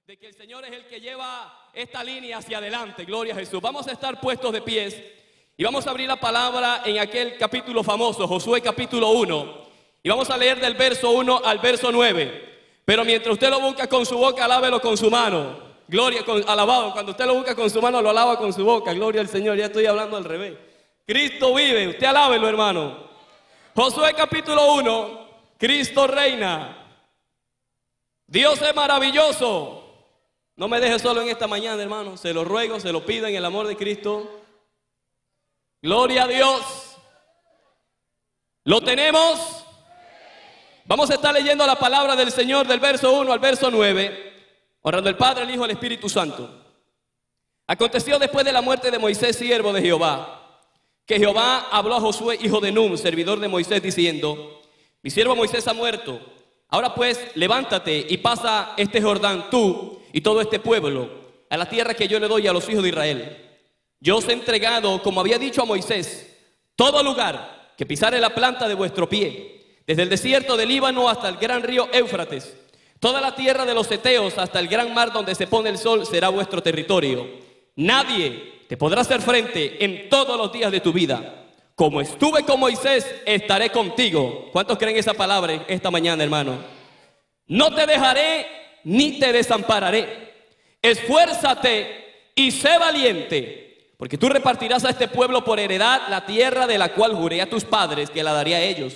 de que el Señor es el que lleva esta línea hacia adelante. Gloria a Jesús. Vamos a estar puestos de pies y vamos a abrir la palabra en aquel capítulo famoso, Josué capítulo 1, y vamos a leer del verso 1 al verso 9. Pero mientras usted lo busca con su boca, alábelo con su mano. Gloria, alabado. Cuando usted lo busca con su mano, lo alaba con su boca. Gloria al Señor. Ya estoy hablando al revés. Cristo vive. Usted alábelo, hermano. Josué capítulo 1. Cristo reina. Dios es maravilloso. No me deje solo en esta mañana, hermano. Se lo ruego, se lo pido en el amor de Cristo. Gloria a Dios. ¿Lo tenemos? Vamos a estar leyendo la palabra del Señor del verso 1 al verso 9. Honrando al Padre, al Hijo y al Espíritu Santo. Aconteció después de la muerte de Moisés, siervo de Jehová, que Jehová habló a Josué, hijo de Nun, servidor de Moisés, diciendo: mi siervo Moisés ha muerto. Ahora pues, levántate y pasa este Jordán, tú y todo este pueblo, a la tierra que yo le doy a los hijos de Israel. Yo os he entregado, como había dicho a Moisés, todo lugar que pisare la planta de vuestro pie, desde el desierto del Líbano hasta el gran río Éufrates. Toda la tierra de los heteos hasta el gran mar donde se pone el sol será vuestro territorio. Nadie te podrá hacer frente en todos los días de tu vida. Como estuve con Moisés, estaré contigo. ¿Cuántos creen esa palabra esta mañana, hermano? No te dejaré ni te desampararé. Esfuérzate y sé valiente, porque tú repartirás a este pueblo por heredad la tierra de la cual juré a tus padres que la daría a ellos.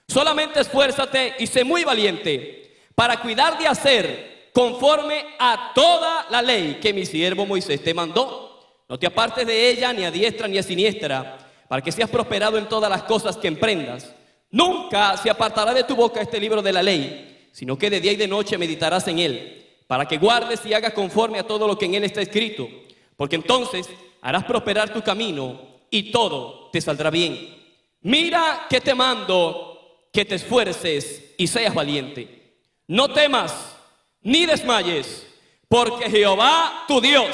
Solamente esfuérzate y sé muy valiente, para cuidar de hacer conforme a toda la ley que mi siervo Moisés te mandó. No te apartes de ella ni a diestra ni a siniestra, para que seas prosperado en todas las cosas que emprendas. Nunca se apartará de tu boca este libro de la ley, sino que de día y de noche meditarás en él, para que guardes y hagas conforme a todo lo que en él está escrito, porque entonces harás prosperar tu camino y todo te saldrá bien. Mira que te mando que te esfuerces y seas valiente. No temas ni desmayes, porque Jehová tu Dios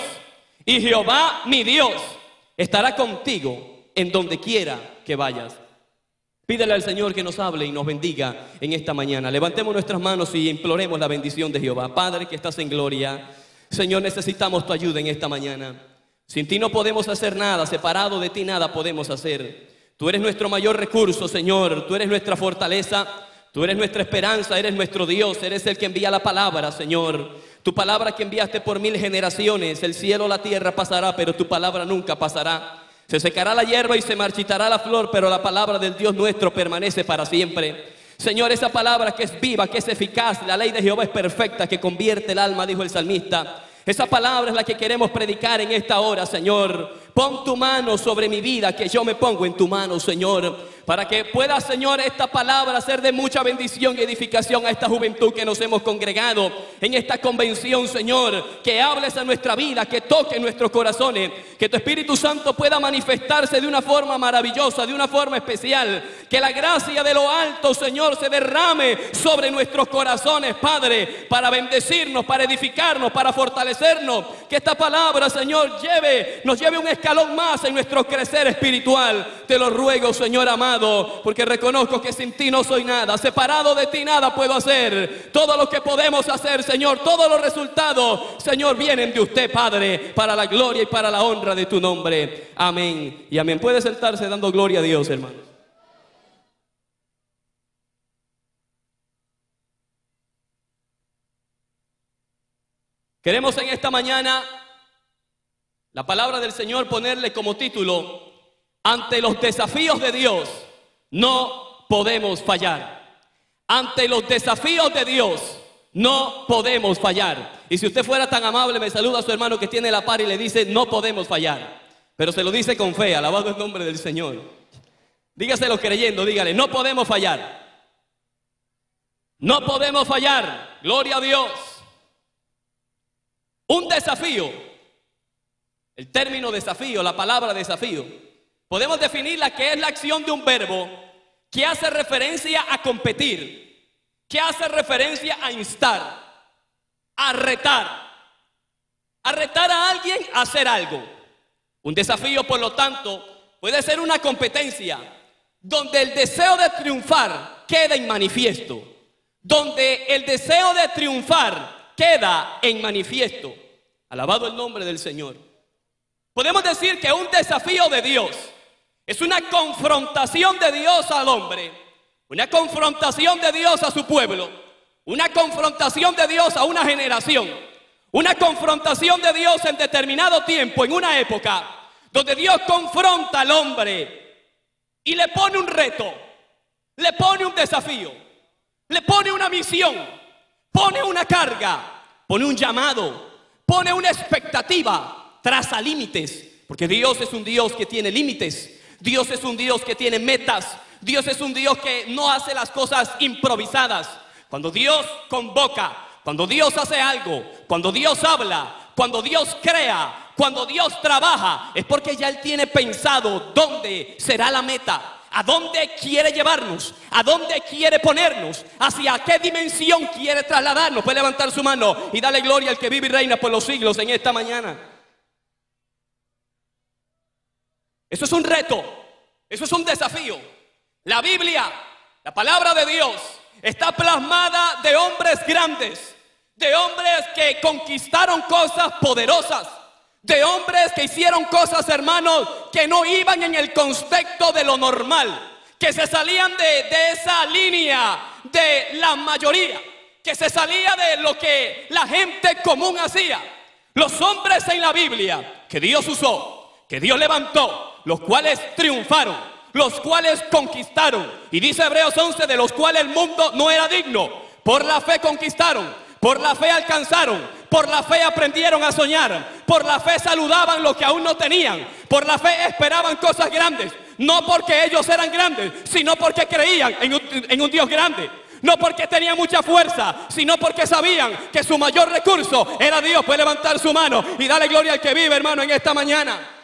y Jehová mi Dios estará contigo en donde quiera que vayas. Pídele al Señor que nos hable y nos bendiga en esta mañana. Levantemos nuestras manos y imploremos la bendición de Jehová. Padre que estás en gloria, Señor, necesitamos tu ayuda en esta mañana. Sin ti no podemos hacer nada, separado de ti nada podemos hacer. Tú eres nuestro mayor recurso, Señor. Tú eres nuestra fortaleza. Tú eres nuestra esperanza, eres nuestro Dios, eres el que envía la palabra, Señor. Tu palabra que enviaste por 1000 generaciones, el cielo, la tierra pasará, pero tu palabra nunca pasará. Se secará la hierba y se marchitará la flor, pero la palabra del Dios nuestro permanece para siempre. Señor, esa palabra que es viva, que es eficaz, la ley de Jehová es perfecta, que convierte el alma, dijo el salmista. Esa palabra es la que queremos predicar en esta hora, Señor. Pon tu mano sobre mi vida, que yo me pongo en tu mano, Señor, para que pueda, Señor, esta palabra ser de mucha bendición y edificación a esta juventud que nos hemos congregado en esta convención, Señor. Que hables a nuestra vida, que toque nuestros corazones, que tu Espíritu Santo pueda manifestarse de una forma maravillosa, de una forma especial. Que la gracia de lo alto, Señor, se derrame sobre nuestros corazones, Padre, para bendecirnos, para edificarnos, para fortalecernos. Que esta palabra, Señor, nos lleve un escalón más en nuestro crecer espiritual. Te lo ruego, Señor amado, porque reconozco que sin ti no soy nada, separado de ti nada puedo hacer. Todo lo que podemos hacer, Señor, todos los resultados, Señor, vienen de usted, Padre, para la gloria y para la honra de tu nombre. Amén y amén. Puede sentarse dando gloria a Dios, hermanos. Queremos en esta mañana la palabra del Señor ponerle como título: ante los desafíos de Dios no podemos fallar. Ante los desafíos de Dios no podemos fallar. Y si usted fuera tan amable, me saluda a su hermano que tiene la par y le dice: no podemos fallar. Pero se lo dice con fe, alabado el nombre del Señor. Dígaselo creyendo, dígale: no podemos fallar. No podemos fallar. Gloria a Dios. Un desafío. El término desafío, la palabra desafío, podemos definirla que es la acción de un verbo que hace referencia a competir, que hace referencia a instar, a retar a alguien a hacer algo. Un desafío, por lo tanto, puede ser una competencia donde el deseo de triunfar queda en manifiesto, donde el deseo de triunfar queda en manifiesto. Alabado el nombre del Señor. Podemos decir que un desafío de Dios es una confrontación de Dios al hombre, una confrontación de Dios a su pueblo, una confrontación de Dios a una generación, una confrontación de Dios en determinado tiempo, en una época, donde Dios confronta al hombre y le pone un reto, le pone un desafío, le pone una misión, pone una carga, pone un llamado, pone una expectativa, traza límites, porque Dios es un Dios que tiene límites. Dios es un Dios que tiene metas. Dios es un Dios que no hace las cosas improvisadas. Cuando Dios convoca, cuando Dios hace algo, cuando Dios habla, cuando Dios crea, cuando Dios trabaja, es porque ya Él tiene pensado dónde será la meta, a dónde quiere llevarnos, a dónde quiere ponernos, hacia qué dimensión quiere trasladarnos. Puede levantar su mano y darle gloria al que vive y reina por los siglos en esta mañana. Eso es un reto, eso es un desafío. La Biblia, la palabra de Dios, está plasmada de hombres grandes, de hombres que conquistaron cosas poderosas, de hombres que hicieron cosas, hermanos, que no iban en el contexto de lo normal, que se salían de esa línea de la mayoría, que se salía de lo que la gente común hacía. Los hombres en la Biblia que Dios usó, que Dios levantó, los cuales triunfaron, los cuales conquistaron, y dice Hebreos 11, de los cuales el mundo no era digno. Por la fe conquistaron, por la fe alcanzaron, por la fe aprendieron a soñar, por la fe saludaban lo que aún no tenían, por la fe esperaban cosas grandes, no porque ellos eran grandes, sino porque creían en un Dios grande. No porque tenían mucha fuerza, sino porque sabían que su mayor recurso era Dios. Puede levantar su mano y darle gloria al que vive, hermano, en esta mañana.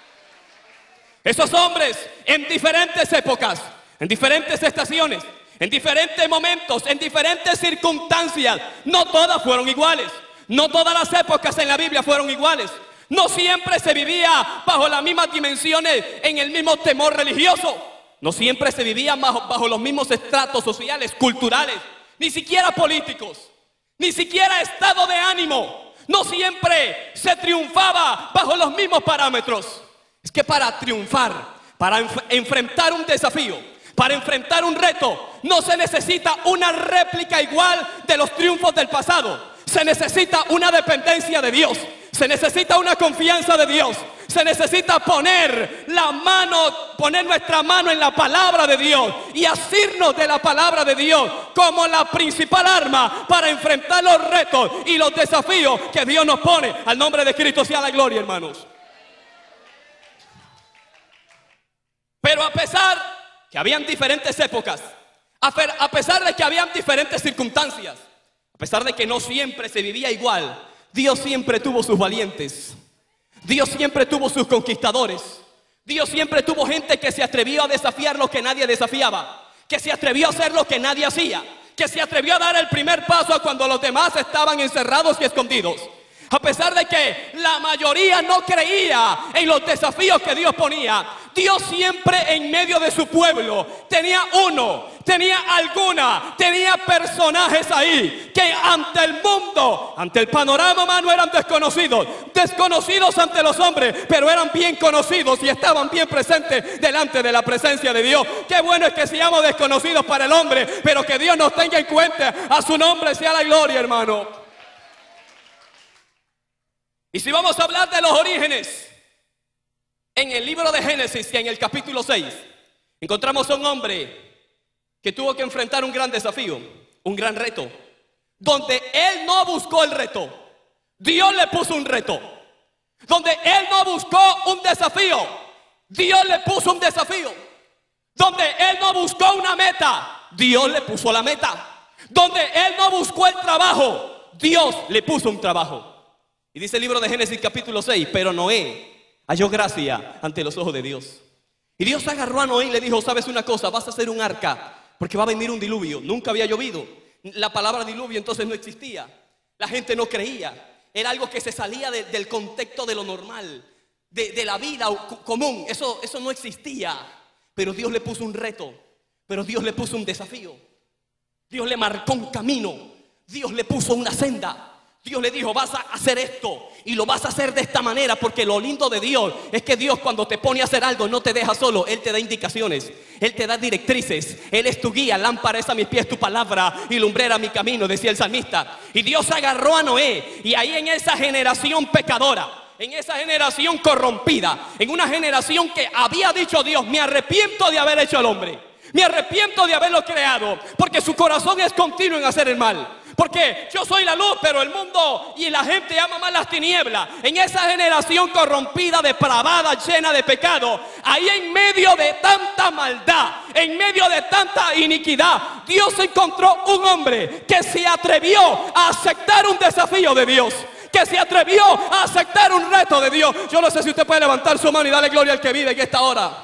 Esos hombres en diferentes épocas, en diferentes estaciones, en diferentes momentos, en diferentes circunstancias, no todas fueron iguales. No todas las épocas en la Biblia fueron iguales. No siempre se vivía bajo las mismas dimensiones, en el mismo temor religioso. No siempre se vivía bajo los mismos estratos sociales, culturales, ni siquiera políticos, ni siquiera estado de ánimo. No siempre se triunfaba bajo los mismos parámetros. Es que para triunfar, para enfrentar un desafío, para enfrentar un reto, no se necesita una réplica igual de los triunfos del pasado. Se necesita una dependencia de Dios, se necesita una confianza de Dios, se necesita poner nuestra mano en la palabra de Dios y asirnos de la palabra de Dios como la principal arma para enfrentar los retos y los desafíos que Dios nos pone. Al nombre de Cristo sea la gloria, hermanos. Pero a pesar que habían diferentes épocas, a pesar de que habían diferentes circunstancias, a pesar de que no siempre se vivía igual, Dios siempre tuvo sus valientes. Dios siempre tuvo sus conquistadores. Dios siempre tuvo gente que se atrevió a desafiar lo que nadie desafiaba, que se atrevió a hacer lo que nadie hacía, que se atrevió a dar el primer paso cuando los demás estaban encerrados y escondidos. A pesar de que la mayoría no creía en los desafíos que Dios ponía, Dios siempre en medio de su pueblo tenía personajes ahí que ante el mundo, ante el panorama humano eran desconocidos ante los hombres, pero eran bien conocidos y estaban bien presentes delante de la presencia de Dios. Qué bueno es que seamos desconocidos para el hombre, pero que Dios nos tenga en cuenta. A su nombre sea la gloria, hermano. Y si vamos a hablar de los orígenes, en el libro de Génesis y en el capítulo 6, encontramos a un hombre que tuvo que enfrentar un gran desafío, un gran reto, donde él no buscó el reto, Dios le puso un reto. Donde él no buscó un desafío, Dios le puso un desafío. Donde él no buscó una meta, Dios le puso la meta. Donde él no buscó el trabajo, Dios le puso un trabajo. Y dice el libro de Génesis capítulo 6, pero Noé halló gracia ante los ojos de Dios. Y Dios agarró a Noé y le dijo, ¿sabes una cosa? Vas a hacer un arca, porque va a venir un diluvio. Nunca había llovido. La palabra diluvio entonces no existía. La gente no creía. Era algo que se salía del contexto de lo normal, de la vida común. Eso no existía. Pero Dios le puso un reto. Pero Dios le puso un desafío. Dios le marcó un camino. Dios le puso una senda. Dios le dijo, vas a hacer esto y lo vas a hacer de esta manera, porque lo lindo de Dios es que Dios, cuando te pone a hacer algo, no te deja solo. Él te da indicaciones, Él te da directrices. Él es tu guía, lámpara es a mis pies tu palabra y lumbrera mi camino, decía el salmista. Y Dios agarró a Noé, y ahí en esa generación pecadora, en esa generación corrompida, en una generación que había dicho Dios, me arrepiento de haber hecho al hombre, me arrepiento de haberlo creado, porque su corazón es continuo en hacer el mal. Porque yo soy la luz, pero el mundo y la gente ama más las tinieblas. En esa generación corrompida, depravada, llena de pecado, ahí en medio de tanta maldad, en medio de tanta iniquidad, Dios encontró un hombre que se atrevió a aceptar un desafío de Dios, que se atrevió a aceptar un reto de Dios. Yo no sé si usted puede levantar su mano y darle gloria al que vive en esta hora.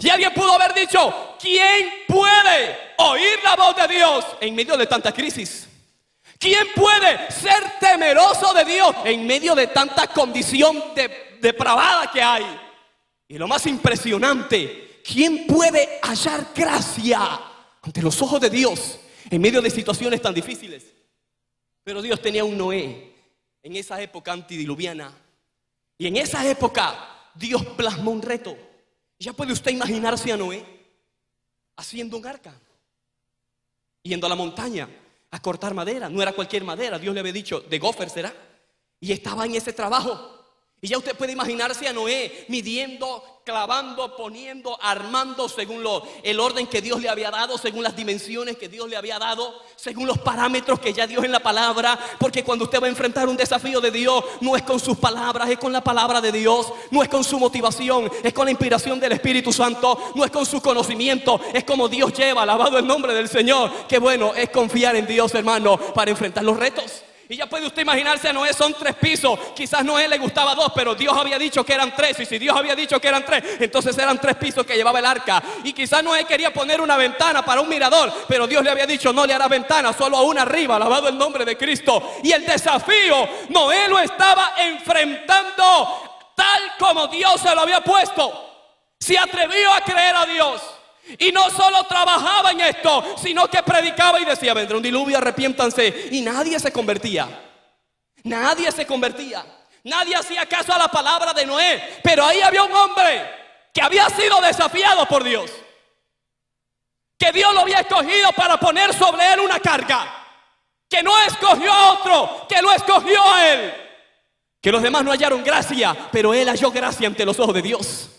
Y alguien pudo haber dicho, ¿quién puede oír la voz de Dios en medio de tanta crisis? ¿Quién puede ser temeroso de Dios en medio de tanta condición depravada que hay? Y lo más impresionante, ¿quién puede hallar gracia ante los ojos de Dios en medio de situaciones tan difíciles? Pero Dios tenía un Noé en esa época antidiluviana. Y en esa época Dios plasmó un reto. Ya puede usted imaginarse a Noé haciendo un arca, yendo a la montaña a cortar madera. No era cualquier madera, Dios le había dicho, de gofer será. Y estaba en ese trabajo. Y ya usted puede imaginarse a Noé midiendo, clavando, poniendo, armando según el orden que Dios le había dado, según las dimensiones que Dios le había dado, según los parámetros que ya dio en la palabra. Porque cuando usted va a enfrentar un desafío de Dios, no es con sus palabras, es con la palabra de Dios. No es con su motivación, es con la inspiración del Espíritu Santo. No es con su conocimiento, es como Dios lleva, alabado el nombre del Señor. Qué bueno es confiar en Dios, hermano, para enfrentar los retos. Y ya puede usted imaginarse a Noé, son 3 pisos. Quizás a Noé le gustaba 2, pero Dios había dicho que eran 3. Y si Dios había dicho que eran 3, entonces eran 3 pisos que llevaba el arca. Y quizás Noé quería poner una ventana para un mirador, pero Dios le había dicho, no le hará ventana, solo a una arriba, alabado el nombre de Cristo. Y el desafío, Noé lo estaba enfrentando tal como Dios se lo había puesto. Se atrevió a creer a Dios. Y no solo trabajaba en esto, sino que predicaba y decía, vendrá un diluvio, arrepiéntanse. Y nadie se convertía. Nadie se convertía. Nadie hacía caso a la palabra de Noé. Pero ahí había un hombre que había sido desafiado por Dios, que Dios lo había escogido para poner sobre él una carga, que no escogió a otro, que lo escogió a él. Que los demás no hallaron gracia, pero él halló gracia ante los ojos de Dios.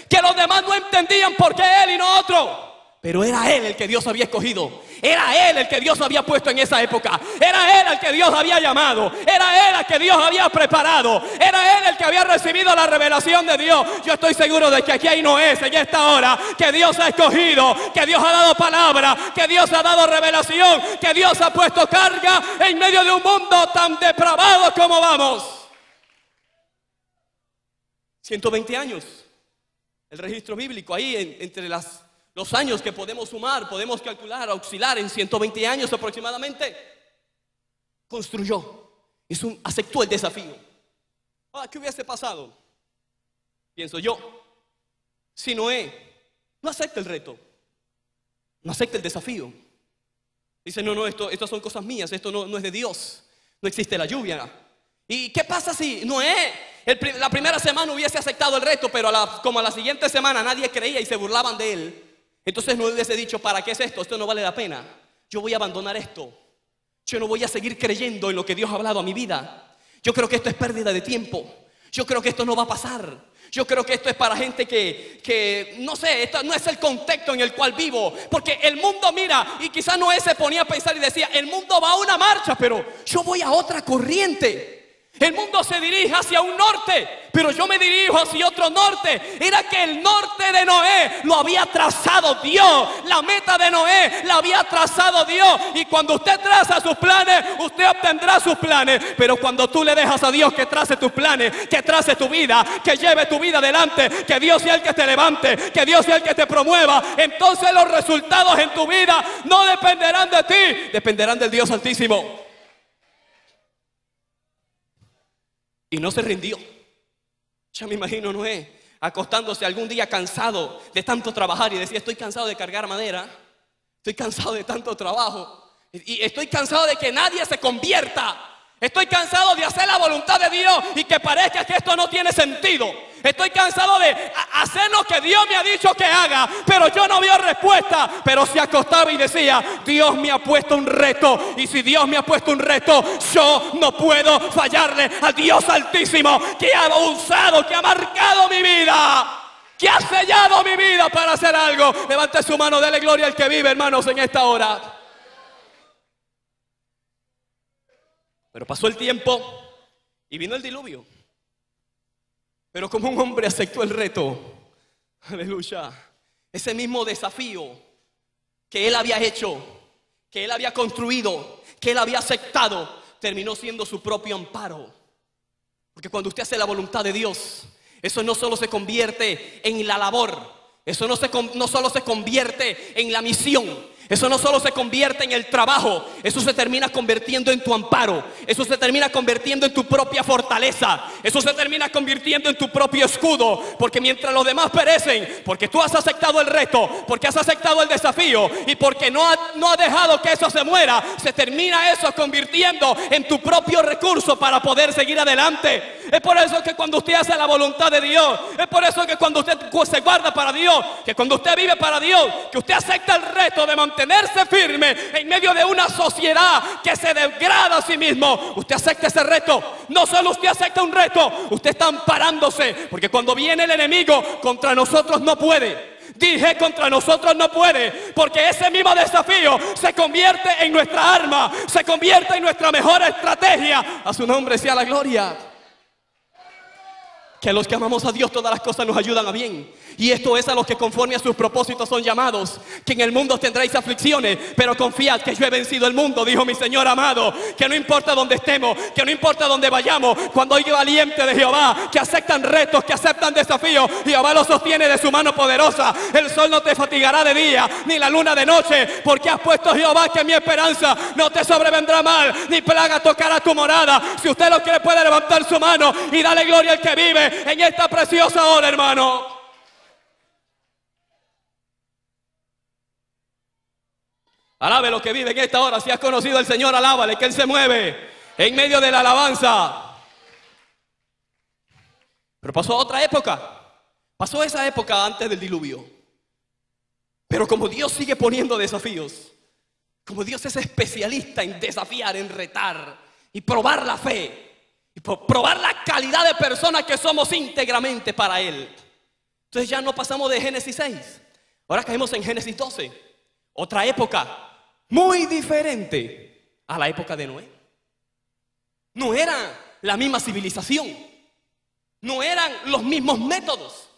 Que los demás no entendían por qué él y no otro, pero era él el que Dios había escogido. Era él el que Dios había puesto en esa época. Era él el que Dios había llamado. Era él el que Dios había preparado. Era él el que había recibido la revelación de Dios. Yo estoy seguro de que aquí hay Noé en esta hora, que Dios ha escogido, que Dios ha dado palabra, que Dios ha dado revelación, que Dios ha puesto carga en medio de un mundo tan depravado como vamos. 120 años. El registro bíblico ahí entre los años que podemos sumar, podemos calcular, oscilar en 120 años aproximadamente. Construyó, aceptó el desafío. Ahora, ¿qué hubiese pasado? Pienso yo, si Noé no acepta el reto, no acepta el desafío, dice, no, estas son cosas mías, esto no es de Dios, no existe la lluvia. ¿Y qué pasa si Noé la primera semana hubiese aceptado el reto, pero como a la siguiente semana nadie creía y se burlaban de él? Entonces no hubiese dicho, ¿para qué es esto? Esto no vale la pena. Yo voy a abandonar esto. Yo no voy a seguir creyendo en lo que Dios ha hablado a mi vida. Yo creo que esto es pérdida de tiempo. Yo creo que esto no va a pasar. Yo creo que esto es para gente que no sé, esto no es el contexto en el cual vivo. Porque el mundo mira, y quizás Noé se ponía a pensar y decía, el mundo va a una marcha, pero yo voy a otra corriente. El mundo se dirige hacia un norte, pero yo me dirijo hacia otro norte. Era que el norte de Noé lo había trazado Dios. La meta de Noé la había trazado Dios. Y cuando usted traza sus planes, usted obtendrá sus planes. Pero cuando tú le dejas a Dios que trace tus planes, que trace tu vida, que lleve tu vida adelante, que Dios sea el que te levante, que Dios sea el que te promueva, entonces los resultados en tu vida no dependerán de ti, dependerán del Dios Altísimo. Y no se rindió. Ya me imagino Noé acostándose algún día cansado de tanto trabajar y decía, estoy cansado de cargar madera, estoy cansado de tanto trabajo, Y estoy cansado de que nadie se convierta. Estoy cansado de hacer la voluntad de Dios y que parezca que esto no tiene sentido. Estoy cansado de hacer lo que Dios me ha dicho que haga, pero yo no veo respuesta. Pero se acostaba y decía: Dios me ha puesto un reto, y si Dios me ha puesto un reto, yo no puedo fallarle al Dios Altísimo, que ha usado, que ha marcado mi vida, que ha sellado mi vida para hacer algo. Levante su mano, dele gloria al que vive, hermanos, en esta hora. Pero pasó el tiempo y vino el diluvio. Pero como un hombre aceptó el reto, aleluya, ese mismo desafío que él había hecho, que él había construido, que él había aceptado, terminó siendo su propio amparo. Porque cuando usted hace la voluntad de Dios, eso no solo se convierte en la labor, eso no solo se convierte en la misión, eso no solo se convierte en el trabajo, eso se termina convirtiendo en tu amparo, eso se termina convirtiendo en tu propia fortaleza, eso se termina convirtiendo en tu propio escudo. Porque mientras los demás perecen, porque tú has aceptado el reto, porque has aceptado el desafío y porque no has dejado que eso se muera, se termina eso convirtiendo en tu propio recurso para poder seguir adelante. Es por eso que cuando usted hace la voluntad de Dios, es por eso que cuando usted se guarda para Dios, que cuando usted vive para Dios, que usted acepta el reto de mantenerse firme en medio de una sociedad que se degrada a sí mismo, usted acepta ese reto. No solo usted acepta un reto, usted está amparándose, porque cuando viene el enemigo contra nosotros no puede. Dije contra nosotros no puede, porque ese mismo desafío se convierte en nuestra arma, se convierte en nuestra mejor estrategia. A su nombre sea la gloria. Que a los que amamos a Dios todas las cosas nos ayudan a bien. Y esto es a los que conforme a sus propósitos son llamados. Que en el mundo tendréis aflicciones, pero confiad que yo he vencido el mundo, dijo mi Señor amado. Que no importa dónde estemos, que no importa dónde vayamos, cuando hay valientes de Jehová que aceptan retos, que aceptan desafíos, Jehová los sostiene de su mano poderosa. El sol no te fatigará de día, ni la luna de noche, porque has puesto Jehová que mi esperanza. No te sobrevendrá mal, ni plaga tocará tu morada. Si usted lo quiere, puede levantar su mano y darle gloria al que vive en esta preciosa hora, hermano. Alabe lo que vive en esta hora. Si has conocido al Señor, alábale, que Él se mueve en medio de la alabanza. Pero pasó otra época. Pasó esa época antes del diluvio. Pero como Dios sigue poniendo desafíos, como Dios es especialista en desafiar, en retar y probar la fe, y probar la calidad de personas que somos íntegramente para Él. Entonces ya no pasamos de Génesis 6. Ahora caemos en Génesis 12. Otra época muy diferente a la época de Noé. No era la misma civilización, no eran los mismos métodos.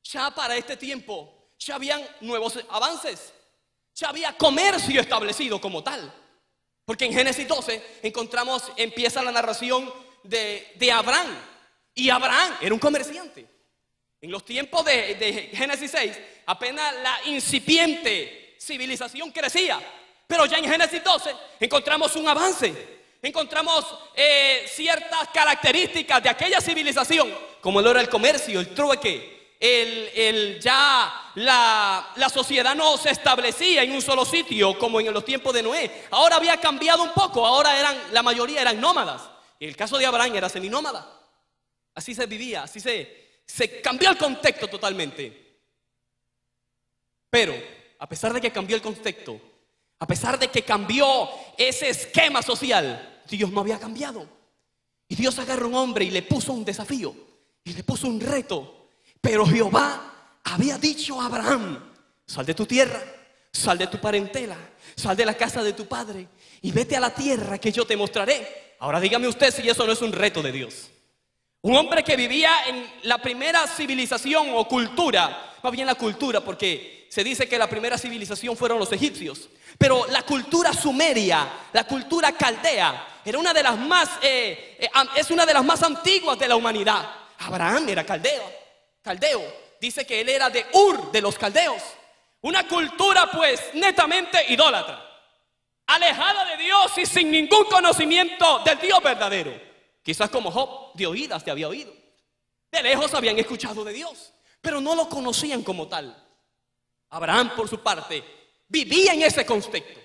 Ya para este tiempo ya habían nuevos avances, ya había comercio establecido como tal. Porque en Génesis 12 empieza la narración de Abraham. Y Abraham era un comerciante. En los tiempos de Génesis 6, apenas la incipiente civilización crecía. Pero ya en Génesis 12 encontramos un avance. Encontramos ciertas características de aquella civilización, como lo era el comercio, el trueque. La sociedad no se establecía en un solo sitio como en los tiempos de Noé. Ahora había cambiado un poco. Ahora la mayoría eran nómadas. En el caso de Abraham era seminómada. Así se vivía, así se cambió el contexto totalmente. Pero a pesar de que cambió el contexto, a pesar de que cambió ese esquema social, Dios no había cambiado. Y Dios agarró a un hombre y le puso un desafío y le puso un reto. Pero Jehová había dicho a Abraham: sal de tu tierra, sal de tu parentela, sal de la casa de tu padre y vete a la tierra que yo te mostraré. Ahora dígame usted si eso no es un reto de Dios. Un hombre que vivía en la primera civilización o cultura, más bien la cultura, porque se dice que la primera civilización fueron los egipcios. Pero la cultura sumeria, la cultura caldea, era una de las más, es una de las más antiguas de la humanidad. Abraham era caldeo, dice que él era de Ur, de los caldeos. Una cultura pues netamente idólatra, alejada de Dios y sin ningún conocimiento del Dios verdadero. Quizás como Job, de oídas te había oído. De lejos habían escuchado de Dios, pero no lo conocían como tal. Abraham, por su parte, vivía en ese contexto.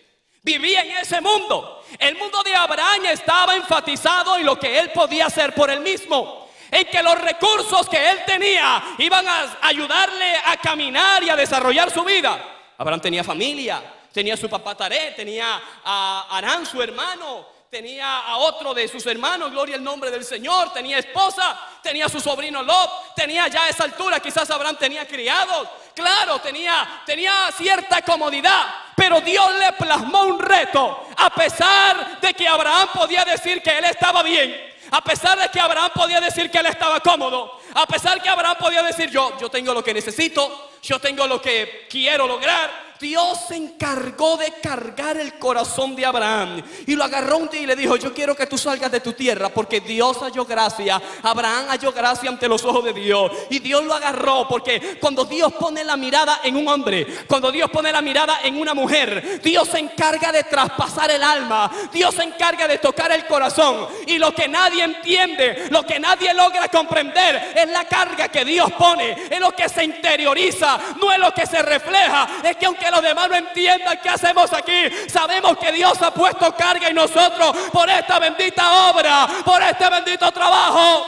vivía en ese mundo. El mundo de Abraham estaba enfatizado en lo que él podía hacer por él mismo, en que los recursos que él tenía iban a ayudarle a caminar y a desarrollar su vida. Abraham tenía familia, tenía a su papá Taré, tenía a Arán, su hermano, tenía a otro de sus hermanos, gloria al nombre del Señor, tenía esposa, tenía a su sobrino Lot, tenía ya a esa altura, quizás Abraham tenía criados, claro, tenía cierta comodidad, pero Dios le plasmó un reto, a pesar de que Abraham podía decir que él estaba bien, a pesar de que Abraham podía decir que él estaba cómodo, a pesar que Abraham podía decir yo tengo lo que necesito, yo tengo lo que quiero lograr. Dios se encargó de cargar el corazón de Abraham y lo agarró un día y le dijo: yo quiero que tú salgas de tu tierra, porque Dios halló gracia. Abraham halló gracia ante los ojos de Dios, y Dios lo agarró, porque cuando Dios pone la mirada en un hombre, cuando Dios pone la mirada en una mujer, Dios se encarga de traspasar el alma, Dios se encarga de tocar el corazón. Y lo que nadie entiende, lo que nadie logra comprender, es la carga que Dios pone, es lo que se interioriza, no es lo que se refleja. Es que aunque los demás no entiendan qué hacemos aquí, sabemos que Dios ha puesto carga en nosotros por esta bendita obra, por este bendito trabajo,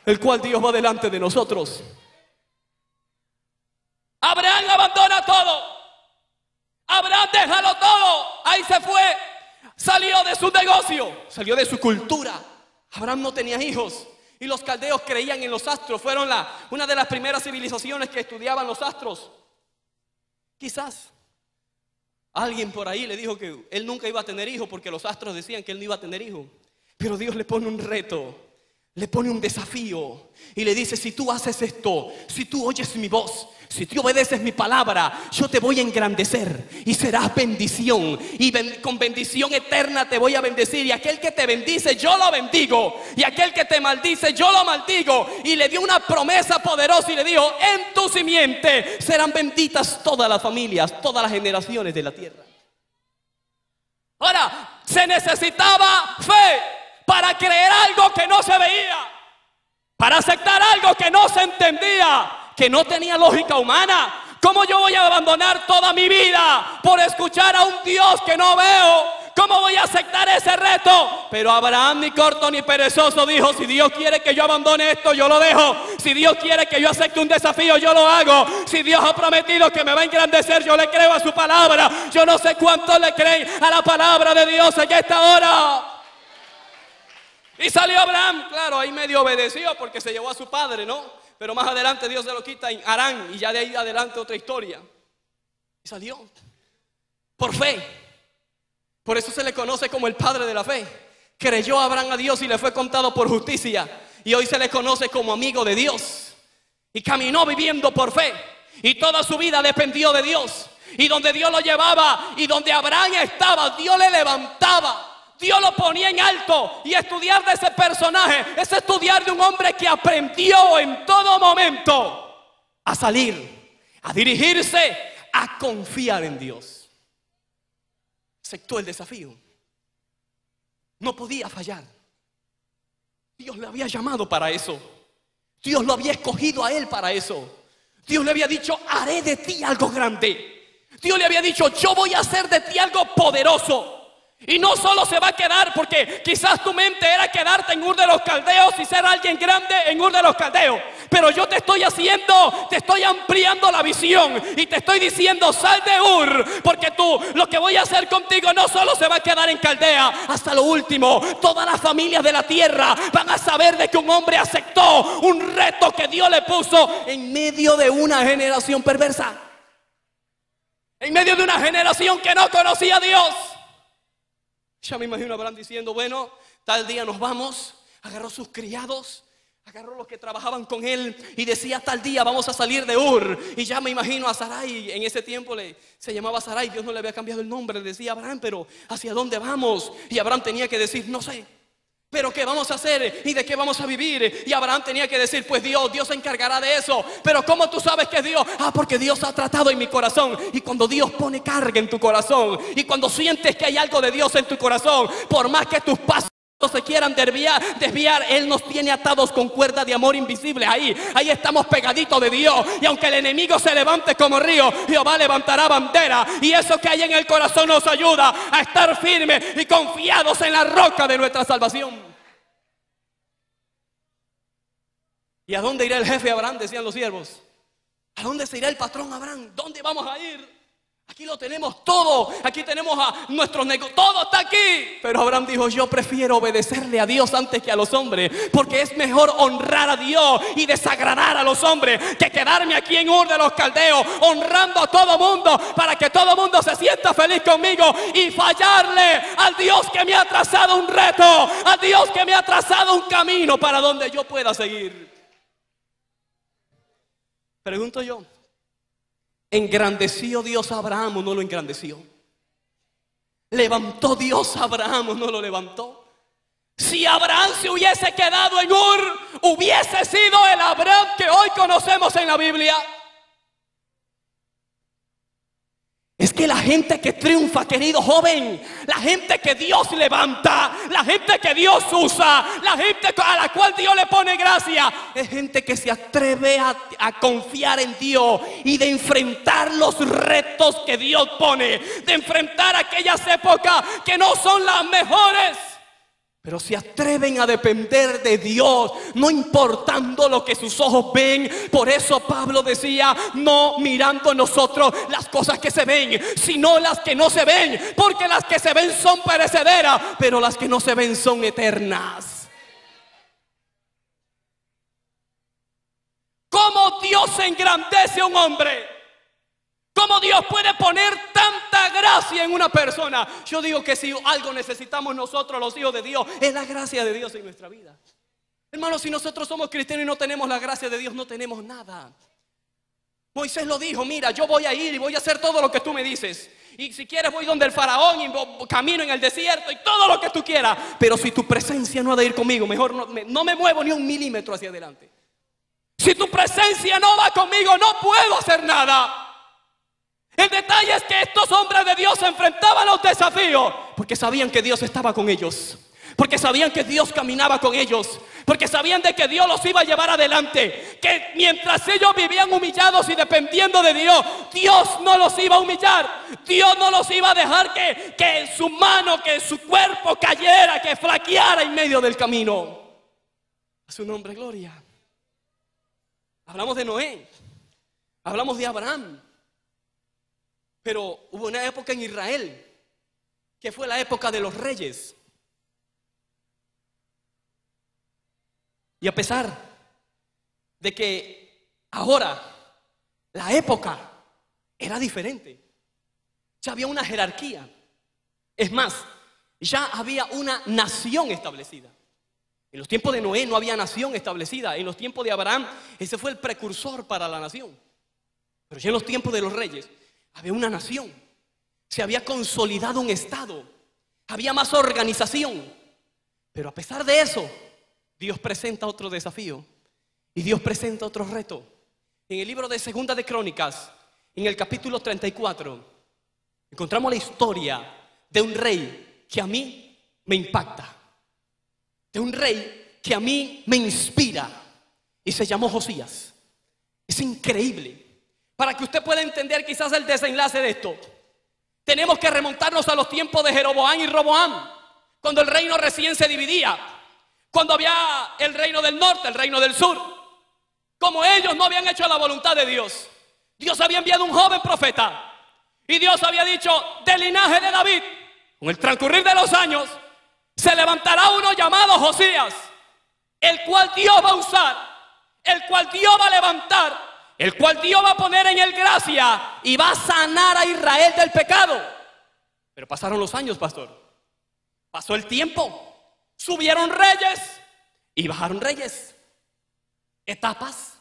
el cual Dios va delante de nosotros. Abraham abandona todo, Abraham déjalo todo, ahí se fue, salió de su negocio, salió de su cultura. Abraham no tenía hijos y los caldeos creían en los astros, fueron una de las primeras civilizaciones que estudiaban los astros. Quizás alguien por ahí le dijo que él nunca iba a tener hijos, porque los astros decían que él no iba a tener hijos. Pero Dios le pone un reto, le pone un desafío y le dice: si tú haces esto, si tú oyes mi voz, si tú obedeces mi palabra, yo te voy a engrandecer y serás bendición, y con bendición eterna te voy a bendecir. Y aquel que te bendice, yo lo bendigo, y aquel que te maldice, yo lo maldigo. Y le dio una promesa poderosa y le dijo: en tu simiente serán benditas todas las familias, todas las generaciones de la tierra. Ahora, se necesitaba fe para creer algo que no se veía, para aceptar algo que no se entendía, que no tenía lógica humana. ¿Cómo yo voy a abandonar toda mi vida por escuchar a un Dios que no veo? ¿Cómo voy a aceptar ese reto? Pero Abraham, ni corto ni perezoso, dijo: si Dios quiere que yo abandone esto, yo lo dejo. Si Dios quiere que yo acepte un desafío, yo lo hago. Si Dios ha prometido que me va a engrandecer, yo le creo a su palabra. Yo no sé cuántos le creen a la palabra de Dios en esta hora. Y salió Abraham, claro, ahí medio obedeció porque se llevó a su padre, ¿no? Pero más adelante Dios se lo quita en Harán, y ya de ahí adelante otra historia. Y salió por fe. Por eso se le conoce como el padre de la fe. Creyó Abraham a Dios y le fue contado por justicia, y hoy se le conoce como amigo de Dios. Y caminó viviendo por fe, y toda su vida dependió de Dios. Y donde Dios lo llevaba y donde Abraham estaba, Dios le levantaba, Dios lo ponía en alto. Y estudiar de ese personaje es estudiar de un hombre que aprendió en todo momento a salir, a dirigirse, a confiar en Dios. Aceptó el desafío, no podía fallar. Dios le había llamado para eso, Dios lo había escogido a él para eso. Dios le había dicho: haré de ti algo grande. Dios le había dicho: yo voy a hacer de ti algo poderoso. Y no solo se va a quedar, porque quizás tu mente era quedarte en Ur de los Caldeos y ser alguien grande en Ur de los Caldeos. Pero yo te estoy ampliando la visión y te estoy diciendo: sal de Ur, porque lo que voy a hacer contigo no solo se va a quedar en Caldea. Hasta lo último, todas las familias de la tierra van a saber de que un hombre aceptó un reto que Dios le puso en medio de una generación perversa, en medio de una generación que no conocía a Dios. Ya me imagino a Abraham diciendo: bueno, tal día nos vamos. Agarró sus criados, agarró los que trabajaban con él y decía: tal día vamos a salir de Ur. Y ya me imagino a Sarai, en ese tiempo se llamaba Sarai, Dios no le había cambiado el nombre. Le decía: Abraham, pero ¿hacia dónde vamos? Y Abraham tenía que decir: no sé, pero ¿qué vamos a hacer? ¿Y de qué vamos a vivir? Y Abraham tenía que decir: pues Dios se encargará de eso. Pero ¿cómo tú sabes que es Dios? Porque Dios ha tratado en mi corazón. Y cuando Dios pone carga en tu corazón, y cuando sientes que hay algo de Dios en tu corazón, por más que tus pasos se quieran desviar, Él nos tiene atados con cuerda de amor invisible. Ahí estamos pegaditos de Dios. Y aunque el enemigo se levante como río, Jehová levantará bandera. Y eso que hay en el corazón nos ayuda a estar firmes y confiados en la roca de nuestra salvación. ¿Y a dónde irá el jefe Abraham?, decían los siervos. ¿A dónde se irá el patrón Abraham? ¿Dónde vamos a ir? Aquí lo tenemos todo, aquí tenemos a nuestros negocios, todo está aquí. Pero Abraham dijo: yo prefiero obedecerle a Dios antes que a los hombres, porque es mejor honrar a Dios y desagradar a los hombres que quedarme aquí en Ur de los Caldeos honrando a todo mundo para que todo mundo se sienta feliz conmigo y fallarle al Dios que me ha trazado un reto, al Dios que me ha trazado un camino para donde yo pueda seguir. Pregunto yo: ¿engrandeció Dios a Abraham o no lo engrandeció? ¿Levantó Dios a Abraham o no lo levantó? Si Abraham se hubiese quedado en Ur, ¿hubiese sido el Abraham que hoy conocemos en la Biblia? Es que la gente que triunfa, querido joven, la gente que Dios levanta, la gente que Dios usa, la gente a la cual Dios le pone gracia, es gente que se atreve a confiar en Dios y de enfrentar los retos que Dios pone, de enfrentar aquellas épocas que no son las mejores, pero se atreven a depender de Dios, no importando lo que sus ojos ven. Por eso Pablo decía: no mirando nosotros las cosas que se ven, sino las que no se ven, porque las que se ven son perecederas, pero las que no se ven son eternas. ¿Cómo Dios engrandece a un hombre? ¿Cómo Dios puede poner tanta gracia en una persona? Yo digo que si algo necesitamos nosotros los hijos de Dios, es la gracia de Dios en nuestra vida. Hermanos, si nosotros somos cristianos y no tenemos la gracia de Dios, no tenemos nada. Moisés lo dijo: mira, yo voy a ir y voy a hacer todo lo que tú me dices. Y si quieres voy donde el faraón y camino en el desierto y todo lo que tú quieras. Pero si tu presencia no ha de ir conmigo, mejor no me muevo ni un milímetro hacia adelante. Si tu presencia no va conmigo, no puedo hacer nada. El detalle es que estos hombres de Dios se enfrentaban a los desafíos porque sabían que Dios estaba con ellos, porque sabían que Dios caminaba con ellos, porque sabían de que Dios los iba a llevar adelante, que mientras ellos vivían humillados y dependiendo de Dios, Dios no los iba a humillar, Dios no los iba a dejar que su mano, que su cuerpo cayera, que flaqueara en medio del camino. A su nombre gloria. Hablamos de Noé, hablamos de Abraham. Pero hubo una época en Israel que fue la época de los reyes. Y a pesar de que ahora la época era diferente, ya había una jerarquía. Es más, ya había una nación establecida. En los tiempos de Noé no había nación establecida. En los tiempos de Abraham, ese fue el precursor para la nación. Pero ya en los tiempos de los reyes había una nación, se había consolidado un estado, había más organización. Pero a pesar de eso, Dios presenta otro desafío y Dios presenta otro reto. En el libro de Segunda de Crónicas, en el capítulo 34, encontramos la historia de un rey que a mí me impacta, de un rey que a mí me inspira, y se llamó Josías. Es increíble. Para que usted pueda entender quizás el desenlace de esto, tenemos que remontarnos a los tiempos de Jeroboam y Roboam, cuando el reino recién se dividía, cuando había el reino del norte, el reino del sur. Como ellos no habían hecho la voluntad de Dios, Dios había enviado un joven profeta y Dios había dicho: del linaje de David, con el transcurrir de los años, se levantará uno llamado Josías, el cual Dios va a usar, el cual Dios va a levantar, el cual Dios va a poner en él gracia y va a sanar a Israel del pecado. Pero pasaron los años, pastor. Pasó el tiempo. Subieron reyes y bajaron reyes. Etapas,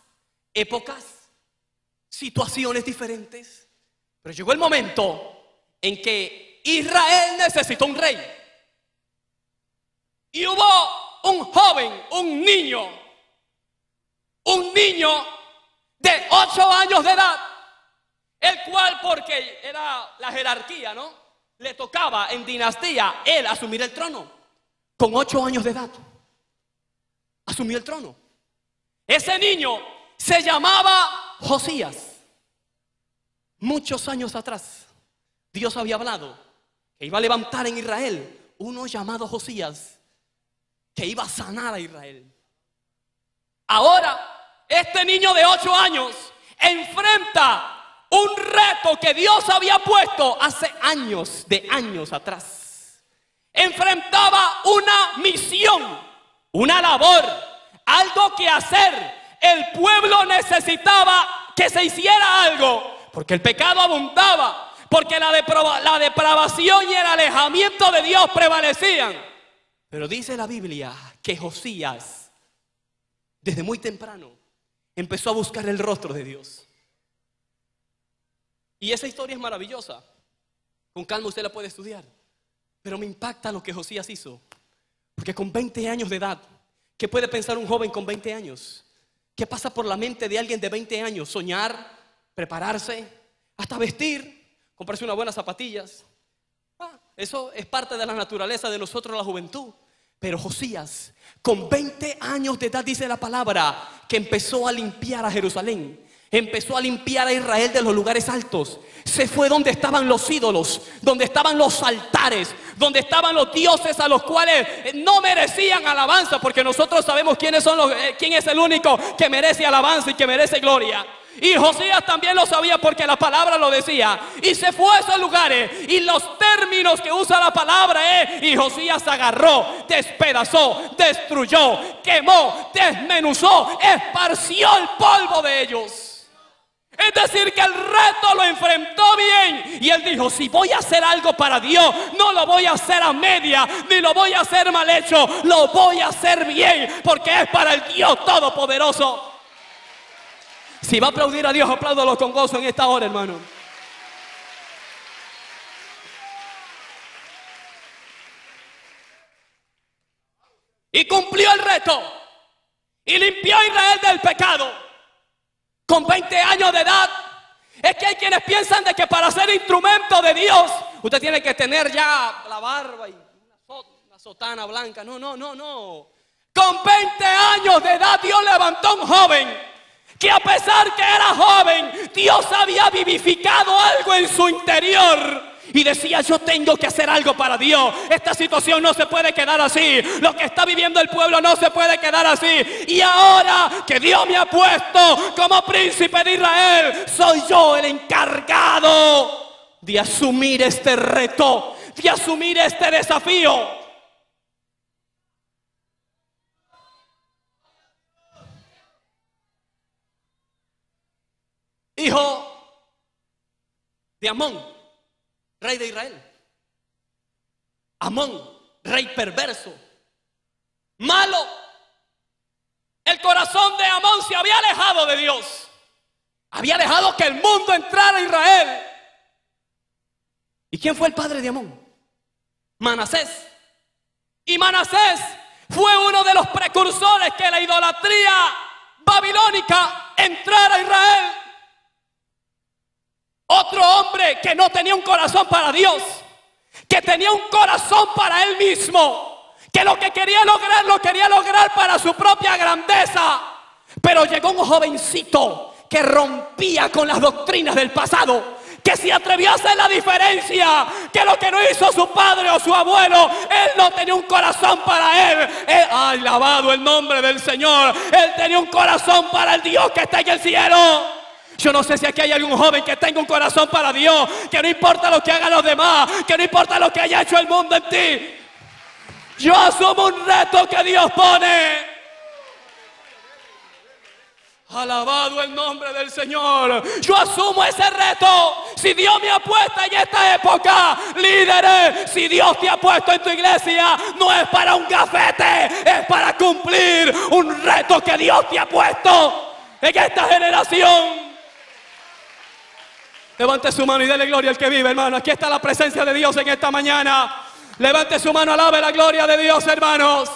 épocas, situaciones diferentes. Pero llegó el momento en que Israel necesitó un rey. Y hubo un joven, un niño de 8 años de edad, el cual, porque era la jerarquía, ¿no?, le tocaba en dinastía él asumir el trono. con 8 años de edad, asumió el trono. Ese niño se llamaba Josías. Muchos años atrás, Dios había hablado que iba a levantar en Israel uno llamado Josías, que iba a sanar a Israel. Ahora, este niño de 8 años enfrenta un reto que Dios había puesto hace años atrás. Enfrentaba una misión, una labor, algo que hacer. El pueblo necesitaba que se hiciera algo, porque el pecado abundaba, porque la depravación y el alejamiento de Dios prevalecían. Pero dice la Biblia que Josías, desde muy temprano, empezó a buscar el rostro de Dios. Y esa historia es maravillosa. Con calma usted la puede estudiar. Pero me impacta lo que Josías hizo. Porque con 20 años de edad, ¿qué puede pensar un joven con 20 años? ¿Qué pasa por la mente de alguien de 20 años? Soñar, prepararse, hasta vestir, comprarse unas buenas zapatillas. Eso es parte de la naturaleza de nosotros, la juventud. Pero Josías, con 20 años de edad, dice la palabra, que empezó a limpiar a Jerusalén. Empezó a limpiar a Israel de los lugares altos. Se fue donde estaban los ídolos, donde estaban los altares, donde estaban los dioses a los cuales no merecían alabanza, porque nosotros sabemos quién es el único que merece alabanza y que merece gloria. Y Josías también lo sabía, porque la palabra lo decía. Y se fue a esos lugares, y los términos que usa la palabra es: y Josías agarró, despedazó, destruyó, quemó, desmenuzó, esparció el polvo de ellos. Es decir, que el reto lo enfrentó bien. Y él dijo: si voy a hacer algo para Dios, no lo voy a hacer a media, ni lo voy a hacer mal hecho. Lo voy a hacer bien, porque es para el Dios Todopoderoso. Si va a aplaudir a Dios, apláudalo con gozo en esta hora, hermano. Y cumplió el reto. Y limpió a Israel del pecado. Con 20 años de edad. Es que hay quienes piensan de que para ser instrumento de Dios usted tiene que tener ya la barba y una sotana blanca. No. Con 20 años de edad Dios levantó a un joven que, a pesar que era joven, Dios había vivificado algo en su interior. Y decía: yo tengo que hacer algo para Dios. Esta situación no se puede quedar así. Lo que está viviendo el pueblo no se puede quedar así. Y ahora que Dios me ha puesto como príncipe de Israel, soy yo el encargado de asumir este reto, de asumir este desafío. Hijo de Amón, rey de Israel. Amón, rey perverso, malo. El corazón de Amón se había alejado de Dios. Había dejado que el mundo entrara a Israel. ¿Y quién fue el padre de Amón? Manasés. Y Manasés fue uno de los precursores que la idolatría babilónica entrara a Israel. Otro hombre que no tenía un corazón para Dios, que tenía un corazón para él mismo, que lo que quería lograr, lo quería lograr para su propia grandeza. Pero llegó un jovencito que rompía con las doctrinas del pasado, que se atrevió a hacer la diferencia, que lo que no hizo su padre o su abuelo. Él no tenía un corazón para él. Alabado el nombre del Señor. Él tenía un corazón para el Dios que está en el cielo. Yo no sé si aquí hay algún joven que tenga un corazón para Dios, que no importa lo que hagan los demás, que no importa lo que haya hecho el mundo en ti. Yo asumo un reto que Dios pone. Alabado el nombre del Señor. Yo asumo ese reto. Si Dios me ha puesto en esta época, líderes, si Dios te ha puesto en tu iglesia, no es para un gafete, es para cumplir un reto que Dios te ha puesto en esta generación. Levante su mano y dele gloria al que vive, hermano. Aquí está la presencia de Dios en esta mañana. Levante su mano, alabe la gloria de Dios, hermanos.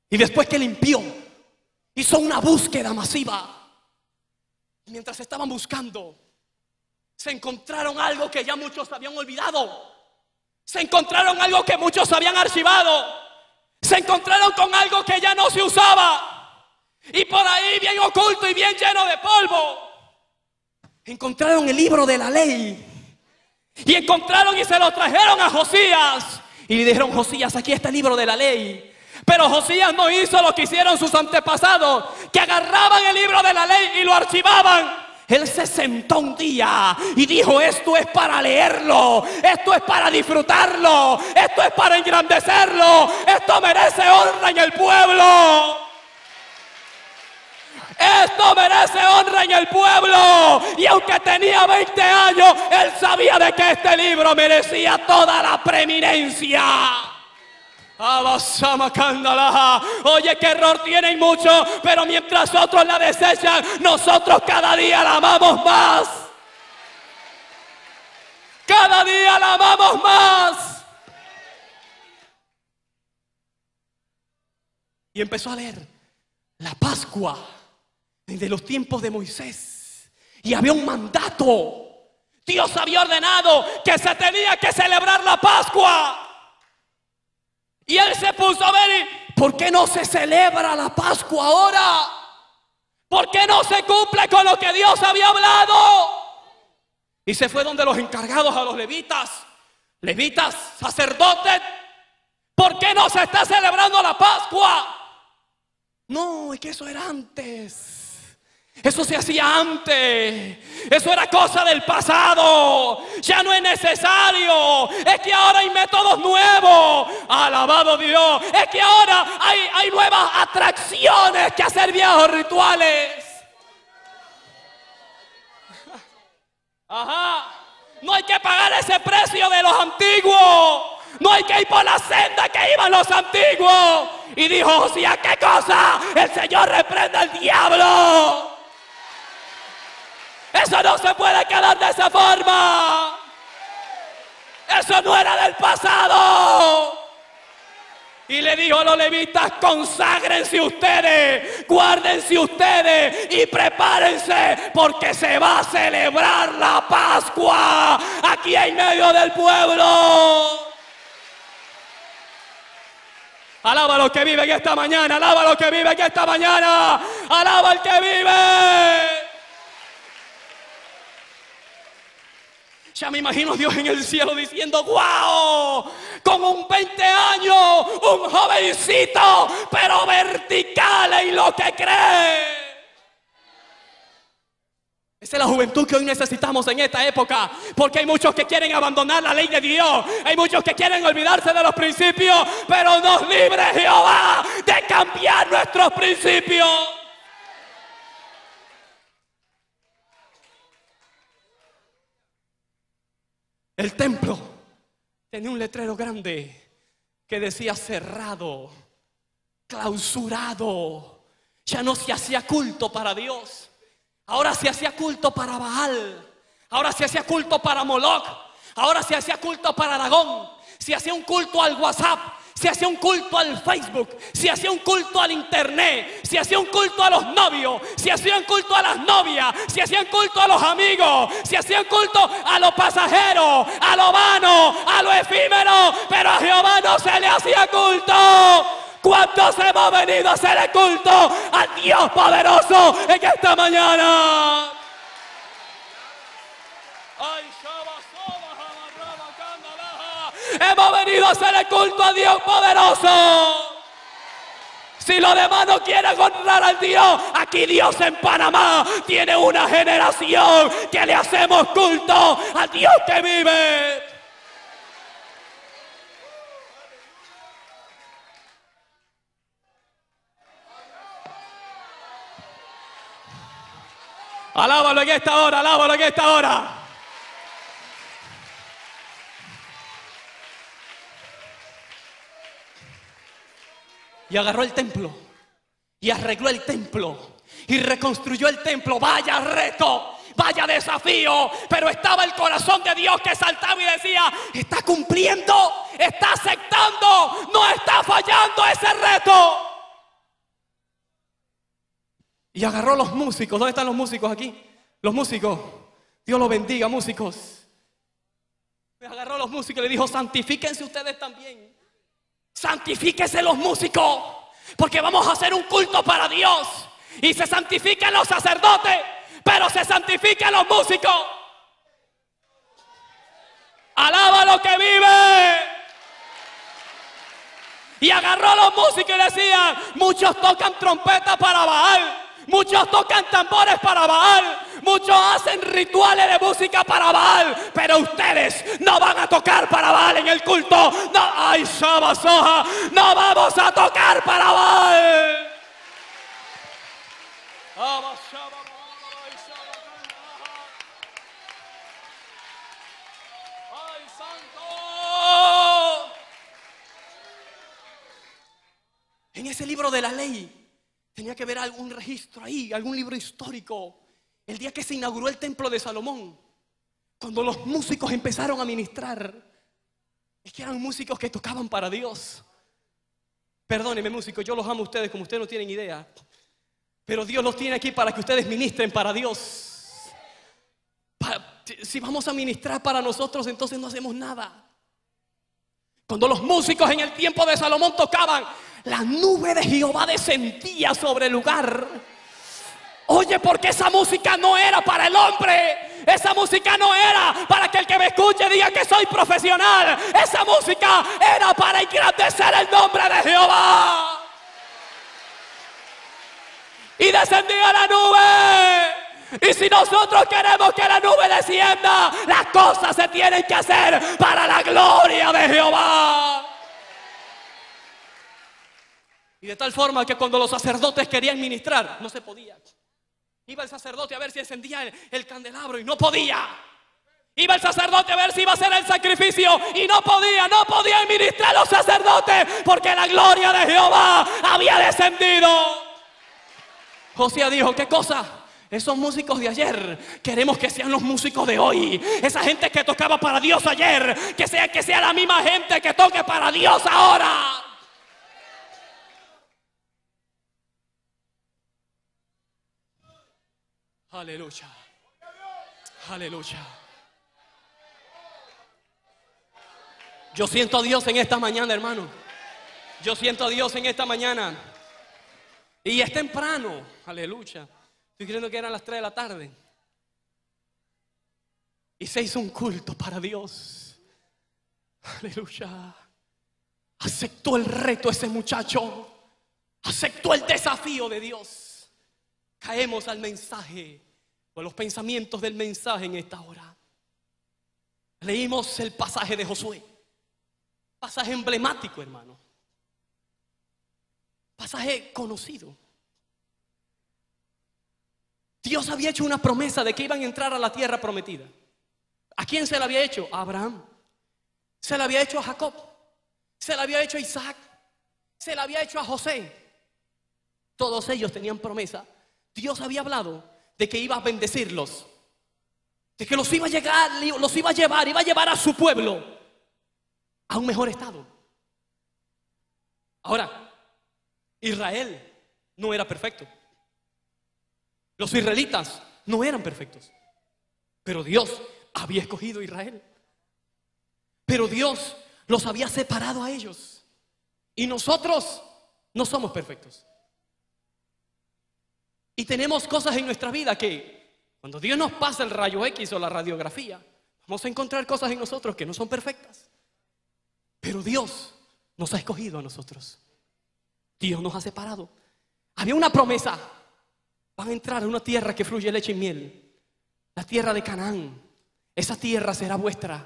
Y después que limpió, hizo una búsqueda masiva. Y mientras estaban buscando, se encontraron algo que ya muchos habían olvidado. Se encontraron algo que muchos habían archivado. Se encontraron con algo que ya no se usaba. Y por ahí, bien oculto y bien lleno de polvo, encontraron el libro de la ley. Y encontraron y se lo trajeron a Josías. Y le dijeron: Josías, aquí está el libro de la ley. Pero Josías no hizo lo que hicieron sus antepasados, que agarraban el libro de la ley y lo archivaban. Él se sentó un día y dijo: esto es para leerlo, esto es para disfrutarlo, esto es para engrandecerlo, esto merece honra en el pueblo. Esto merece honra en el pueblo. Y aunque tenía 20 años, él sabía de que este libro merecía toda la preeminencia. Oye, qué error tienen muchos, pero mientras otros la desechan, nosotros cada día la amamos más. Cada día la amamos más. Y empezó a leer la Pascua desde los tiempos de Moisés. Y había un mandato. Dios había ordenado que se tenía que celebrar la Pascua. Y él se puso a ver, ¿por qué no se celebra la Pascua ahora? ¿Por qué no se cumple con lo que Dios había hablado? Y se fue donde los encargados, a los levitas, sacerdotes. ¿Por qué no se está celebrando la Pascua? No, es que eso era antes. Eso se hacía antes. Eso era cosa del pasado. Ya no es necesario. Es que ahora hay métodos nuevos. Alabado Dios. Es que ahora hay nuevas atracciones que hacer viejos rituales. Ajá. No hay que pagar ese precio de los antiguos. No hay que ir por la senda que iban los antiguos. Y dijo Josías: ¿qué cosa? El Señor reprende al diablo. Eso no se puede quedar de esa forma. Eso no era del pasado. Y le dijo a los levitas: conságrense ustedes, guárdense ustedes y prepárense, porque se va a celebrar la Pascua aquí en medio del pueblo. Alaba a los que viven esta mañana, alaba a los que viven esta mañana, alaba al que vive. Ya me imagino a Dios en el cielo diciendo: ¡wow! Con un 20 años, un jovencito, pero vertical en lo que cree. Esa es la juventud que hoy necesitamos en esta época, porque hay muchos que quieren abandonar la ley de Dios, hay muchos que quieren olvidarse de los principios, pero nos libre Jehová de cambiar nuestros principios. El templo tenía un letrero grande que decía: cerrado, clausurado. Ya no se hacía culto para Dios. Ahora se hacía culto para Baal. Ahora se hacía culto para Moloch. Ahora se hacía culto para Dagón. Se hacía un culto al WhatsApp. Se hacía un culto al Facebook, se hacía un culto al internet, se hacía un culto a los novios, se hacía un culto a las novias, se hacía un culto a los amigos, se hacía un culto a los pasajeros, a lo vano, a lo efímero, pero a Jehová no se le hacía culto. ¿Cuántos hemos venido a hacer culto al Dios poderoso en esta mañana? Hemos venido a hacer el culto a Dios poderoso. Si los demás no quieren honrar al Dios, aquí Dios en Panamá tiene una generación que le hacemos culto al Dios que vive. Alábalo en esta hora, alábalo en esta hora. Y agarró el templo y arregló el templo y reconstruyó el templo. Vaya reto, vaya desafío. Pero estaba el corazón de Dios que saltaba y decía: está cumpliendo, está aceptando, no está fallando ese reto. Y agarró los músicos. ¿Dónde están los músicos aquí? Los músicos. Dios los bendiga, músicos. Me agarró a los músicos y le dijo: santifíquense ustedes también. Santifíquense los músicos, porque vamos a hacer un culto para Dios. Y se santifican los sacerdotes, pero se santifican los músicos. Alaba lo que vive. Y agarró a los músicos y decía: muchos tocan trompeta para Baal, muchos tocan tambores para Baal, muchos hacen rituales de música para Baal, pero ustedes no van a tocar para Baal en el culto. No, ay, Shaba Soja, no vamos a tocar para Baal. ¡Ay, santo! En ese libro de la ley tenía que haber algún registro ahí, algún libro histórico. El día que se inauguró el templo de Salomón, cuando los músicos empezaron a ministrar, es que eran músicos que tocaban para Dios. Perdónenme, músicos, yo los amo a ustedes como ustedes no tienen idea, pero Dios los tiene aquí para que ustedes ministren para Dios. Si vamos a ministrar para nosotros, entonces no hacemos nada. Cuando los músicos en el tiempo de Salomón tocaban, la nube de Jehová descendía sobre el lugar. Oye, porque esa música no era para el hombre. Esa música no era para que el que me escuche diga que soy profesional. Esa música era para engrandecer el nombre de Jehová. Y descendía la nube. Y si nosotros queremos que la nube descienda, las cosas se tienen que hacer para la gloria de Jehová. Y de tal forma que cuando los sacerdotes querían ministrar, no se podía. Iba el sacerdote a ver si encendía el candelabro y no podía. Iba el sacerdote a ver si iba a hacer el sacrificio y no podían ministrar los sacerdotes porque la gloria de Jehová había descendido. Josías dijo: ¿qué cosa? Esos músicos de ayer queremos que sean los músicos de hoy. Esa gente que tocaba para Dios ayer, que sea la misma gente que toque para Dios ahora. Aleluya. Aleluya. Yo siento a Dios en esta mañana, hermano. Yo siento a Dios en esta mañana. Y es temprano. Aleluya. Estoy creyendo que eran las 3 de la tarde. Y se hizo un culto para Dios. Aleluya. Aceptó el reto ese muchacho. Aceptó el desafío de Dios. Caemos al mensaje, o los pensamientos del mensaje en esta hora. Leímos el pasaje de Josué. Pasaje emblemático, hermano. Pasaje conocido. Dios había hecho una promesa de que iban a entrar a la tierra prometida. ¿A quién se la había hecho? A Abraham. Se la había hecho a Jacob. Se la había hecho a Isaac. Se la había hecho a José. Todos ellos tenían promesa. Dios había hablado de que iba a bendecirlos, de que los iba a llevar a su pueblo a un mejor estado. Ahora, Israel no era perfecto. Los israelitas no eran perfectos. Pero Dios había escogido a Israel. Pero Dios los había separado a ellos. Y nosotros no somos perfectos. Y tenemos cosas en nuestra vida que cuando Dios nos pasa el rayo X o la radiografía, vamos a encontrar cosas en nosotros que no son perfectas. Pero Dios nos ha escogido a nosotros. Dios nos ha separado. Había una promesa. Van a entrar a una tierra que fluye leche y miel. La tierra de Canaán. Esa tierra será vuestra.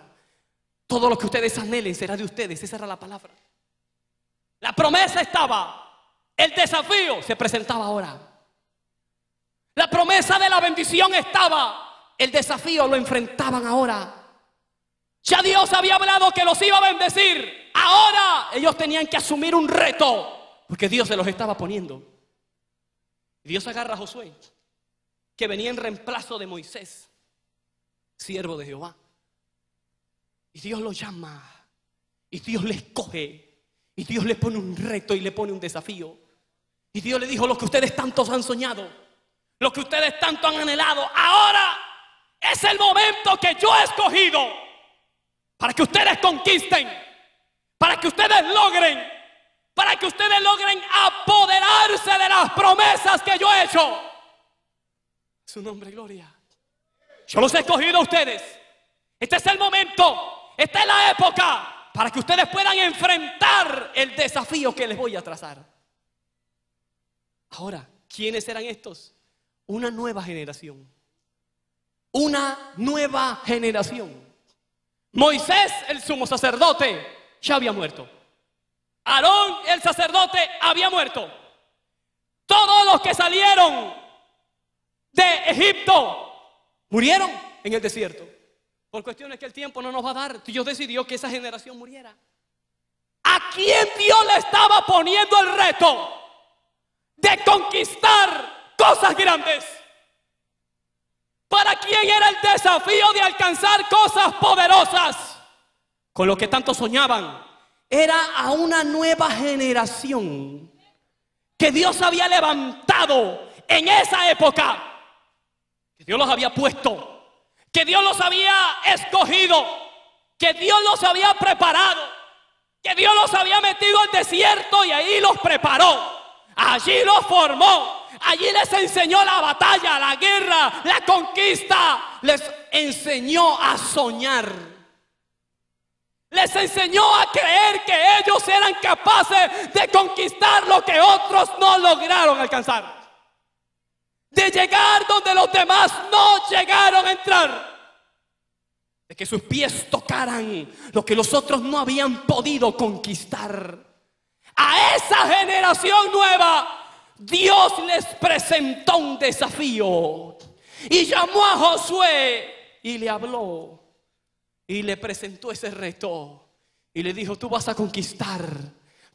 Todo lo que ustedes anhelen será de ustedes. Esa era la palabra. La promesa estaba. El desafío se presentaba ahora. La promesa de la bendición estaba. El desafío lo enfrentaban ahora. Ya Dios había hablado que los iba a bendecir. Ahora ellos tenían que asumir un reto, porque Dios se los estaba poniendo. Dios agarra a Josué, que venía en reemplazo de Moisés, siervo de Jehová. Y Dios lo llama. Y Dios le escoge. Y Dios le pone un reto y le pone un desafío. Y Dios le dijo: lo que ustedes tantos han soñado, lo que ustedes tanto han anhelado, ahora es el momento que yo he escogido para que ustedes conquisten, para que ustedes logren apoderarse de las promesas que yo he hecho. Su nombre, gloria. Yo los he escogido a ustedes. Este es el momento, esta es la época para que ustedes puedan enfrentar el desafío que les voy a trazar. Ahora, ¿quiénes eran estos? Una nueva generación. Una nueva generación. Moisés, el sumo sacerdote, ya había muerto. Aarón, el sacerdote, había muerto. Todos los que salieron de Egipto murieron en el desierto. Por cuestiones que el tiempo no nos va a dar, Dios decidió que esa generación muriera. ¿A quién Dios le estaba poniendo el reto de conquistar cosas grandes? ¿Para quién era el desafío de alcanzar cosas poderosas? Con lo que tanto soñaban. Era a una nueva generación que Dios había levantado en esa época, que Dios los había puesto, que Dios los había escogido, que Dios los había preparado, que Dios los había metido al desierto y ahí los preparó, allí los formó, allí les enseñó la batalla, la guerra, la conquista, les enseñó a soñar. Les enseñó a creer que ellos eran capaces de conquistar lo que otros no lograron alcanzar. De llegar donde los demás no llegaron a entrar. De que sus pies tocaran lo que los otros no habían podido conquistar. A esa generación nueva, Dios les presentó un desafío. Y llamó a Josué y le habló. Y le presentó ese reto. Y le dijo, tú vas a conquistar.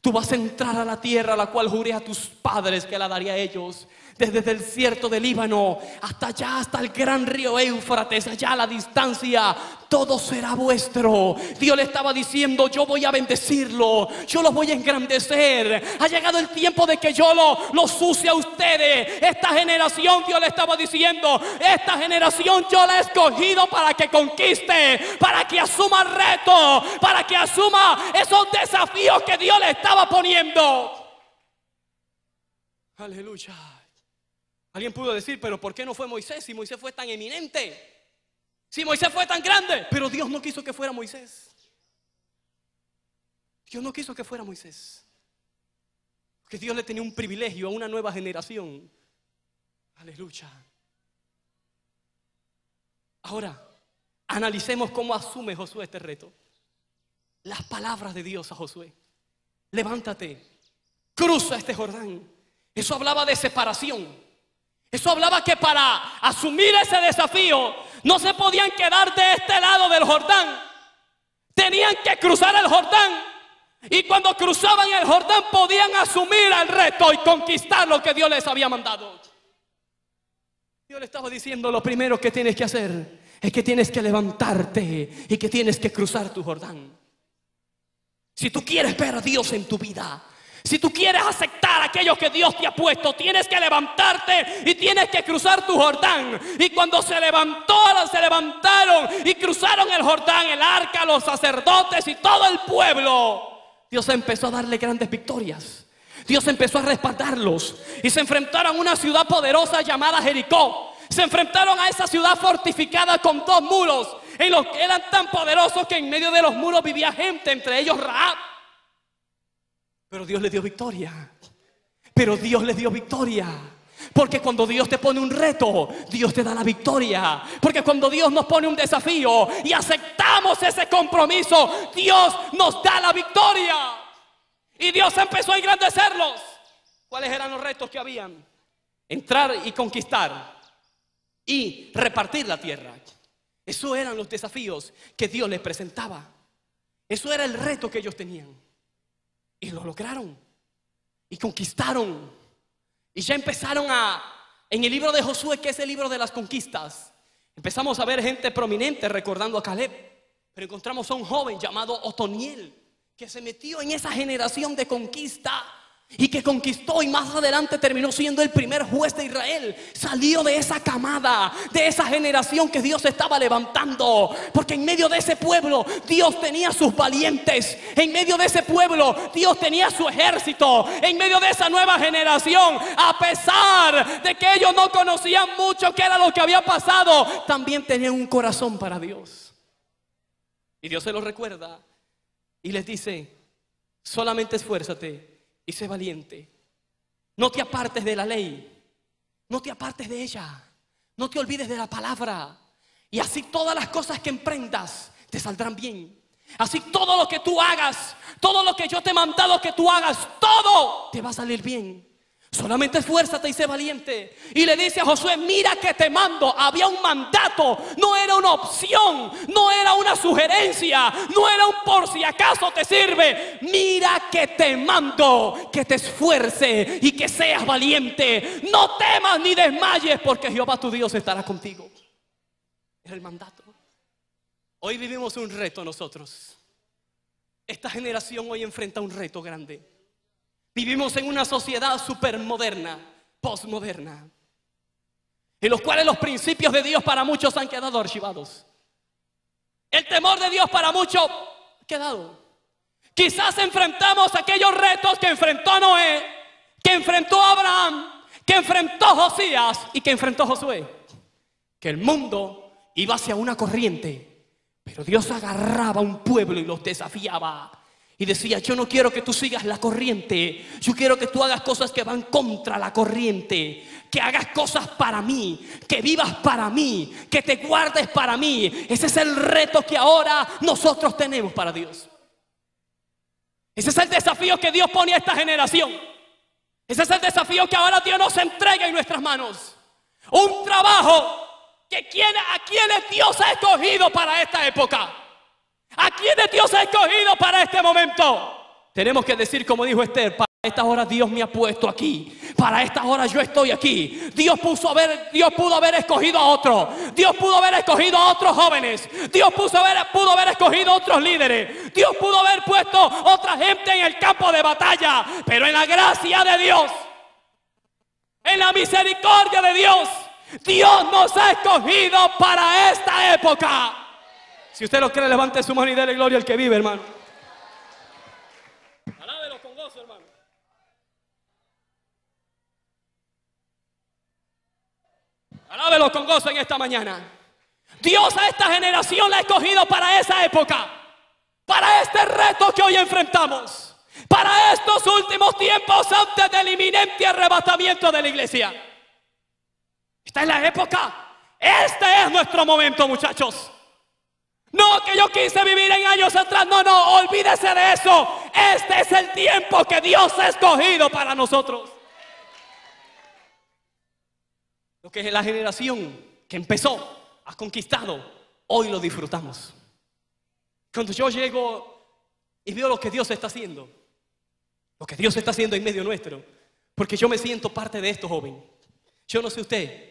Tú vas a entrar a la tierra a la cual juré a tus padres que la daría a ellos. Desde el desierto del Líbano hasta allá, hasta el gran río Éufrates, allá a la distancia, todo será vuestro. Dios le estaba diciendo, yo voy a bendecirlo, yo los voy a engrandecer. Ha llegado el tiempo de que yo los use a ustedes. Esta generación, Dios le estaba diciendo, esta generación yo la he escogido para que conquiste, para que asuma retos, para que asuma esos desafíos que Dios le estaba poniendo. Aleluya. Alguien pudo decir, pero ¿por qué no fue Moisés? Si Moisés fue tan eminente, si Moisés fue tan grande. Pero Dios no quiso que fuera Moisés. Dios no quiso que fuera Moisés, porque Dios le tenía un privilegio a una nueva generación. Aleluya. Ahora, analicemos cómo asume Josué este reto. Las palabras de Dios a Josué: levántate, cruza este Jordán. Eso hablaba de separación. Eso hablaba que para asumir ese desafío no se podían quedar de este lado del Jordán. Tenían que cruzar el Jordán. Y cuando cruzaban el Jordán podían asumir el reto y conquistar lo que Dios les había mandado. Dios le estaba diciendo, lo primero que tienes que hacer es que tienes que levantarte y que tienes que cruzar tu Jordán. Si tú quieres ver a Dios en tu vida, si tú quieres aceptar aquello que Dios te ha puesto, tienes que levantarte y tienes que cruzar tu Jordán. Y cuando se levantaron y cruzaron el Jordán, el arca, los sacerdotes y todo el pueblo, Dios empezó a darle grandes victorias. Dios empezó a respaldarlos y se enfrentaron a una ciudad poderosa llamada Jericó. Se enfrentaron a esa ciudad fortificada con 2 muros, en los que eran tan poderosos que en medio de los muros vivía gente, entre ellos Rahab. Pero Dios le dio victoria. Pero Dios le dio victoria. Porque cuando Dios te pone un reto, Dios te da la victoria. Porque cuando Dios nos pone un desafío y aceptamos ese compromiso, Dios nos da la victoria. Y Dios empezó a engrandecerlos. ¿Cuáles eran los retos que habían? Entrar y conquistar y repartir la tierra. Esos eran los desafíos que Dios les presentaba. Eso era el reto que ellos tenían. Y lo lograron. Y conquistaron. Y ya empezaron en el libro de Josué, que es el libro de las conquistas, empezamos a ver gente prominente recordando a Caleb. Pero encontramos a un joven llamado Otoniel, que se metió en esa generación de conquista y que conquistó y más adelante terminó siendo el primer juez de Israel. Salió de esa camada, de esa generación que Dios estaba levantando, porque en medio de ese pueblo Dios tenía sus valientes, en medio de ese pueblo Dios tenía su ejército, en medio de esa nueva generación, a pesar de que ellos no conocían mucho qué era lo que había pasado, también tenían un corazón para Dios. Y Dios se los recuerda y les dice: solamente esfuérzate y sé valiente. No te apartes de la ley, no te apartes de ella, no te olvides de la palabra, y así todas las cosas que emprendas te saldrán bien. Así todo lo que tú hagas, todo lo que yo te he mandado que tú hagas, todo te va a salir bien. Solamente esfuérzate y sé valiente. Y le dice a Josué: mira que te mando. Había un mandato, no era una opción, no era una sugerencia, no era un por si acaso te sirve. Mira que te mando, que te esfuerce y que seas valiente. No temas ni desmayes, porque Jehová tu Dios estará contigo. Era el mandato. Hoy vivimos un reto nosotros. Esta generación hoy enfrenta un reto grande. Vivimos en una sociedad supermoderna, postmoderna, en los cuales los principios de Dios para muchos han quedado archivados. El temor de Dios para muchos ha quedado. Quizás enfrentamos aquellos retos que enfrentó Noé, que enfrentó Abraham, que enfrentó Josías y que enfrentó Josué. Que el mundo iba hacia una corriente, pero Dios agarraba a un pueblo y los desafiaba. Y decía: yo no quiero que tú sigas la corriente, yo quiero que tú hagas cosas que van contra la corriente, que hagas cosas para mí, que vivas para mí, que te guardes para mí. Ese es el reto que ahora nosotros tenemos para Dios. Ese es el desafío que Dios pone a esta generación. Ese es el desafío que ahora Dios nos entrega en nuestras manos. Un trabajo que a quienes Dios ha escogido para esta época. ¿A quiénes Dios ha escogido para este momento? Tenemos que decir como dijo Esther: para esta hora Dios me ha puesto aquí, para esta hora yo estoy aquí. Dios pudo haber escogido a otro, Dios pudo haber escogido a otros jóvenes, Dios pudo haber escogido a otros líderes, Dios pudo haber puesto otra gente en el campo de batalla, pero en la gracia de Dios, en la misericordia de Dios, Dios nos ha escogido para esta época. Si usted lo cree, levante su mano y déle gloria al que vive, hermano. Alábelo con gozo, hermano. Alábelo con gozo en esta mañana. Dios a esta generación la ha escogido para esa época, para este reto que hoy enfrentamos, para estos últimos tiempos antes del inminente arrebatamiento de la iglesia. Esta es la época. Este es nuestro momento, muchachos. No que yo quise vivir en años atrás. No, olvídese de eso. Este es el tiempo que Dios ha escogido para nosotros. Lo que la generación que empezó, ha conquistado, hoy lo disfrutamos. Cuando yo llego y veo lo que Dios está haciendo, lo que Dios está haciendo en medio nuestro, porque yo me siento parte de esto, joven. Yo no sé usted,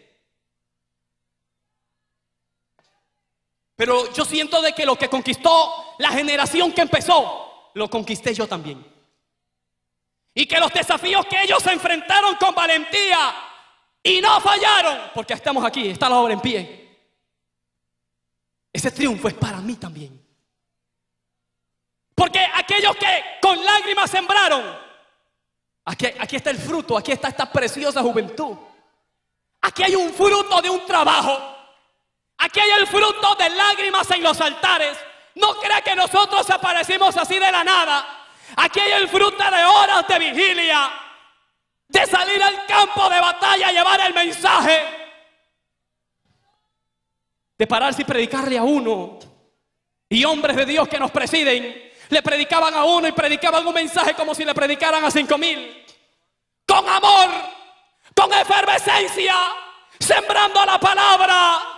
pero yo siento de que lo que conquistó la generación que empezó, lo conquisté yo también. Y que los desafíos que ellos se enfrentaron con valentía y no fallaron, porque estamos aquí, está la obra en pie. Ese triunfo es para mí también. Porque aquellos que con lágrimas sembraron, aquí está el fruto, aquí está esta preciosa juventud. Aquí hay un fruto de un trabajo. Aquí hay el fruto de lágrimas en los altares. No crea que nosotros aparecimos así de la nada. Aquí hay el fruto de horas de vigilia, de salir al campo de batalla a llevar el mensaje, de pararse y predicarle a uno. Y hombres de Dios que nos presiden le predicaban a uno y predicaban un mensaje como si le predicaran a 5,000. Con amor, con efervescencia, sembrando la palabra.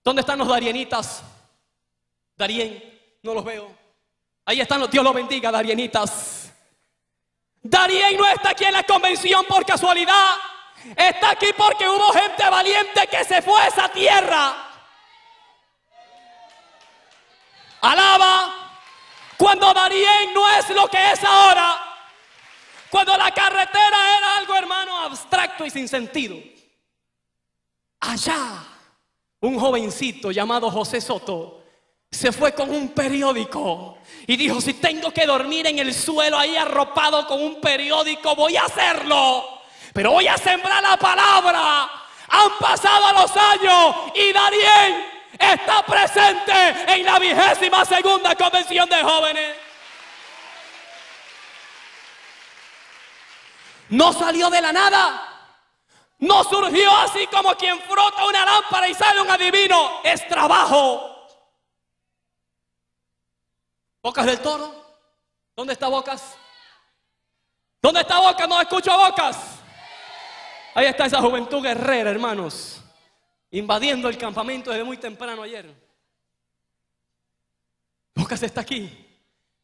¿Dónde están los darienitas? Darien, no los veo. Ahí están los, Dios los bendiga, darienitas. Darien no está aquí en la convención por casualidad. Está aquí porque hubo gente valiente que se fue a esa tierra. Alaba. Cuando Darien no es lo que es ahora, Cuando la carretera era algo, hermano, abstracto y sin sentido. Allá, un jovencito llamado José Soto se fue con un periódico y dijo: si tengo que dormir en el suelo ahí arropado con un periódico, voy a hacerlo, pero voy a sembrar la palabra. Han pasado los años y Darién está presente en la 22ª convención de jóvenes. No salió de la nada. No surgió así como quien frota una lámpara y sale un adivino. Es trabajo. Bocas del Toro. ¿Dónde está Bocas? ¿Dónde está Bocas? No escucho a Bocas. Ahí está esa juventud guerrera, hermanos, invadiendo el campamento desde muy temprano ayer. Bocas está aquí,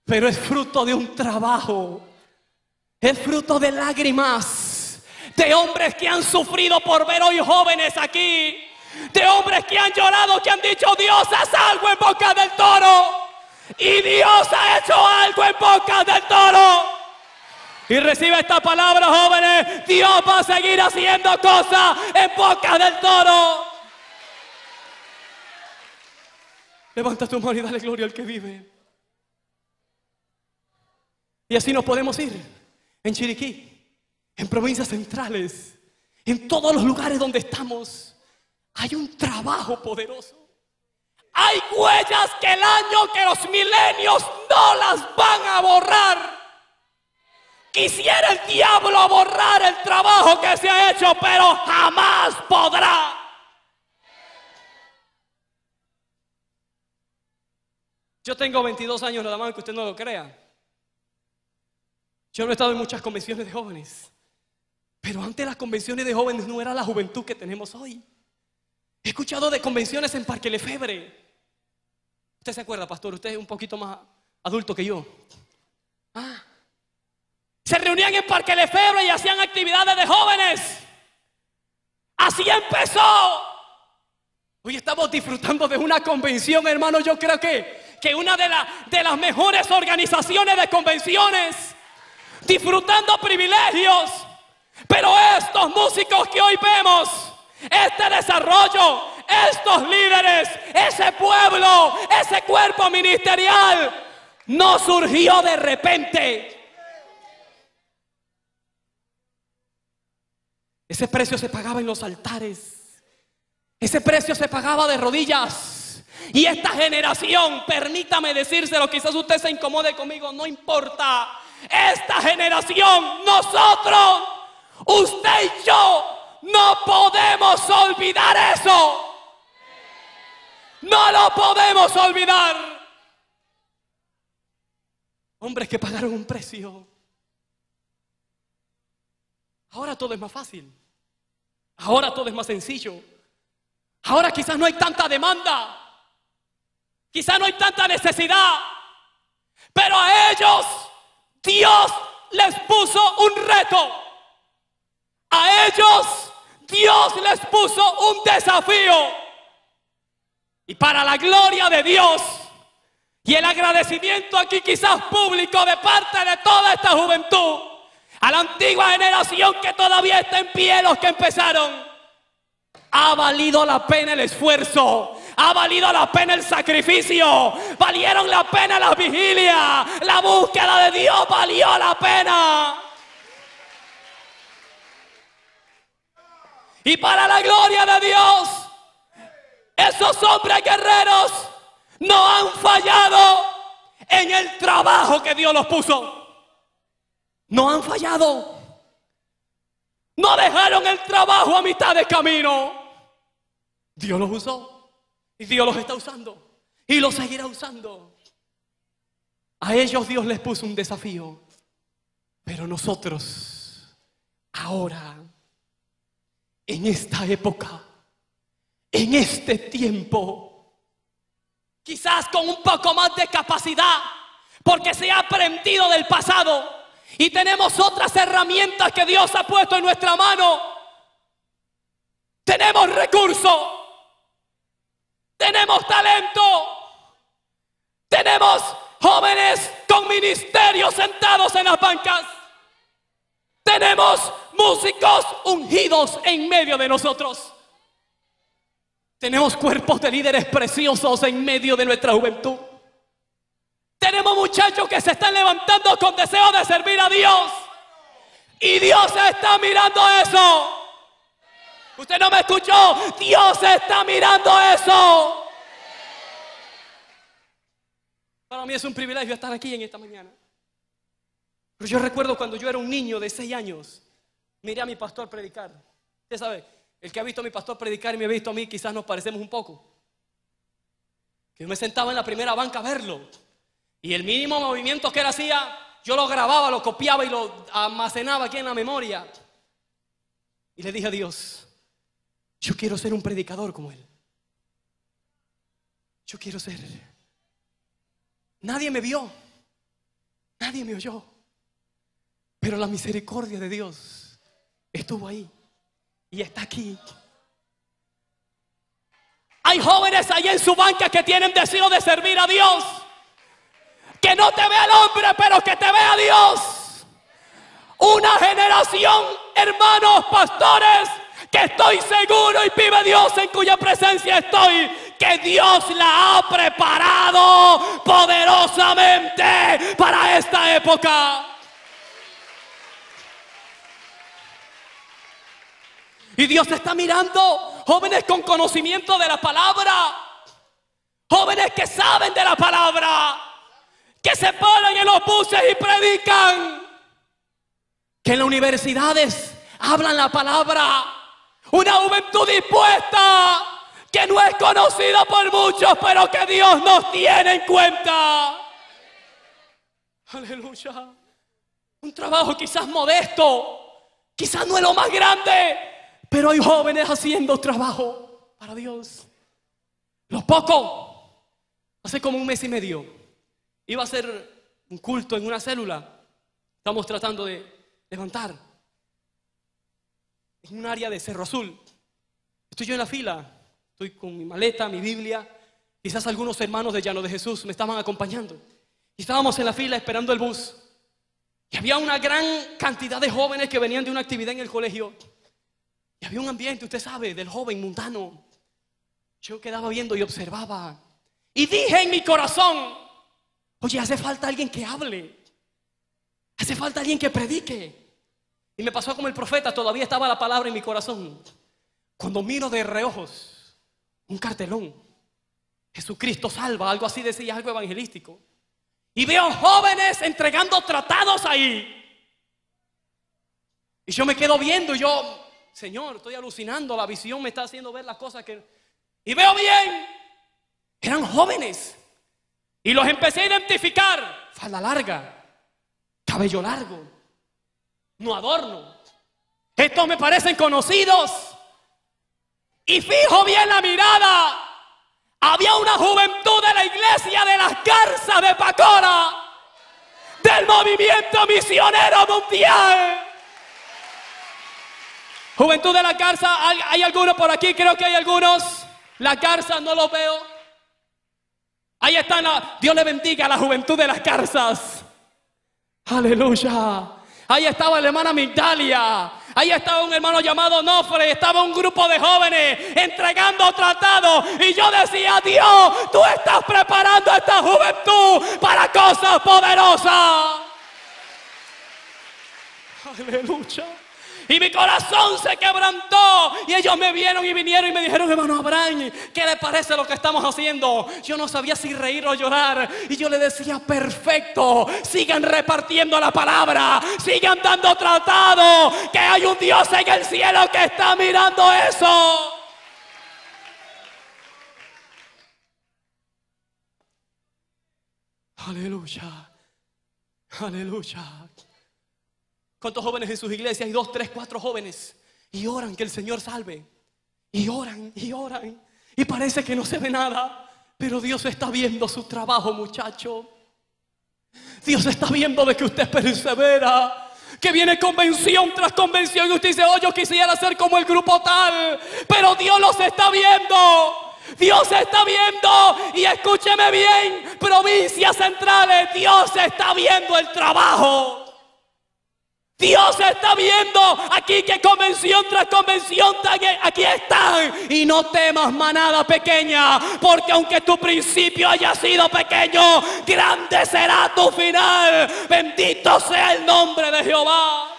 pero es fruto de un trabajo. Es fruto de lágrimas, de hombres que han sufrido por ver hoy jóvenes aquí, de hombres que han llorado, que han dicho: Dios, haz algo en Bocas del Toro. Y Dios ha hecho algo en Bocas del Toro. Y recibe esta palabra, jóvenes: Dios va a seguir haciendo cosas en Bocas del Toro. Levanta tu mano y dale gloria al que vive. Y así nos podemos ir. En Chiriquí, en provincias centrales, en todos los lugares donde estamos, hay un trabajo poderoso. Hay huellas que el año, que los milenios no las van a borrar. Quisiera el diablo borrar el trabajo que se ha hecho, pero jamás podrá. Yo tengo 22 años nada más, aunque usted no lo crea. Yo no he estado en muchas convenciones de jóvenes, pero antes las convenciones de jóvenes no era la juventud que tenemos hoy. He escuchado de convenciones en Parque Lefebvre. ¿Usted se acuerda, pastor? Usted es un poquito más adulto que yo. Se reunían en Parque Lefebvre y hacían actividades de jóvenes. Así empezó. Hoy estamos disfrutando de una convención, hermano. Yo creo que una de las mejores organizaciones de convenciones, disfrutando privilegios. Pero estos músicos que hoy vemos, este desarrollo, estos líderes, ese pueblo, ese cuerpo ministerial, no surgió de repente. Ese precio se pagaba en los altares. Ese precio se pagaba de rodillas. Y esta generación, permítame decírselo, quizás usted se incomode conmigo, no importa. Esta generación, nosotros, usted y yo, no podemos olvidar eso. No lo podemos olvidar. Hombres que pagaron un precio. Ahora todo es más fácil. Ahora todo es más sencillo. Ahora quizás no hay tanta demanda. Quizás no hay tanta necesidad. Pero a ellos Dios les puso un reto. A ellos Dios les puso un desafío. Y para la gloria de Dios y el agradecimiento aquí quizás público de parte de toda esta juventud, a la antigua generación que todavía está en pie, los que empezaron, ha valido la pena el esfuerzo. Ha valido la pena el sacrificio. Valieron la pena las vigilias. La búsqueda de Dios valió la pena. Y para la gloria de Dios, esos hombres guerreros no han fallado en el trabajo que Dios los puso. No han fallado. No dejaron el trabajo a mitad de camino. Dios los usó. Y Dios los está usando. Y los seguirá usando. A ellos Dios les puso un desafío. Pero nosotros, ahora, en esta época, en este tiempo, quizás con un poco más de capacidad, porque se ha aprendido del pasado y tenemos otras herramientas que Dios ha puesto en nuestra mano. Tenemos recursos. Tenemos talento. Tenemos jóvenes con ministerios sentados en las bancas. Tenemos músicos ungidos en medio de nosotros. Tenemos cuerpos de líderes preciosos en medio de nuestra juventud. Tenemos muchachos que se están levantando con deseo de servir a Dios. Y Dios está mirando eso. Usted no me escuchó. Dios está mirando eso. Para mí es un privilegio estar aquí en esta mañana. Pero yo recuerdo cuando yo era un niño de 6 años, miré a mi pastor predicar. Usted sabe, el que ha visto a mi pastor predicar y me ha visto a mí, quizás nos parecemos un poco. Yo me sentaba en la primera banca a verlo. Y el mínimo movimiento que él hacía, yo lo grababa, lo copiaba y lo almacenaba aquí en la memoria. Y le dije a Dios, yo quiero ser un predicador como él. Yo quiero ser. Nadie me vio, nadie me oyó, pero la misericordia de Dios estuvo ahí y está aquí. Hay jóvenes ahí en su banca que tienen deseo de servir a Dios. Que no te vea el hombre, pero que te vea Dios. Una generación, hermanos pastores, que estoy seguro y vive Dios en cuya presencia estoy, que Dios la ha preparado poderosamente para esta época. Y Dios está mirando jóvenes con conocimiento de la palabra, jóvenes que saben de la palabra, que se paran en los buses y predican, que en las universidades hablan la palabra. Una juventud dispuesta, que no es conocida por muchos, pero que Dios nos tiene en cuenta. Aleluya. Un trabajo quizás modesto, quizás no es lo más grande, pero hay jóvenes haciendo trabajo para Dios. Lo poco, hace como 1 mes y medio, iba a hacer un culto en una célula. Estamos tratando de levantar en un área de Cerro Azul. Estoy yo en la fila, estoy con mi maleta, mi Biblia. Quizás algunos hermanos de Llano de Jesús me estaban acompañando. Y estábamos en la fila esperando el bus. Y había una gran cantidad de jóvenes que venían de una actividad en el colegio. Y había un ambiente, usted sabe, del joven mundano. Yo quedaba viendo y observaba. Y dije en mi corazón, oye, hace falta alguien que hable. Hace falta alguien que predique. Y me pasó como el profeta, todavía estaba la palabra en mi corazón. Cuando miro de reojos un cartelón, Jesucristo salva, algo así decía, algo evangelístico. Y veo jóvenes entregando tratados ahí. Y yo me quedo viendo y yo, Señor, estoy alucinando, la visión me está haciendo ver las cosas que... Y veo bien, eran jóvenes. Y los empecé a identificar. Falda larga, cabello largo, no adorno. Estos me parecen conocidos. Y fijo bien la mirada. Había una juventud de la iglesia de las Garzas de Pacora, del movimiento misionero mundial. Juventud de la Garza, ¿hay algunos por aquí? Creo que hay algunos. Las Garzas no los veo. Ahí están, Dios le bendiga a la juventud de las Garzas. Aleluya. Ahí estaba la hermana Migdalia. Ahí estaba un hermano llamado Nofre. Estaba un grupo de jóvenes entregando tratados. Y yo decía, Dios, tú estás preparando a esta juventud para cosas poderosas. Aleluya. Y mi corazón se quebrantó. Y ellos me vieron y vinieron y me dijeron, hermano Abraham, ¿qué le parece lo que estamos haciendo? Yo no sabía si reír o llorar. Y yo le decía, perfecto, sigan repartiendo la palabra, sigan dando tratado, que hay un Dios en el cielo que está mirando eso. Aleluya, aleluya. ¿Cuántos jóvenes en sus iglesias? Hay 2, 3, 4 jóvenes. Y oran que el Señor salve. Y oran, y oran. Y parece que no se ve nada. Pero Dios está viendo su trabajo, muchacho. Dios está viendo de que usted persevera. Que viene convención tras convención. Y usted dice, oh, yo quisiera ser como el grupo tal. Pero Dios los está viendo. Dios está viendo. Y escúcheme bien, provincias centrales, Dios está viendo el trabajo. Dios está viendo aquí que convención tras convención aquí están. Y no temas, manada pequeña, porque aunque tu principio haya sido pequeño, grande será tu final. Bendito sea el nombre de Jehová.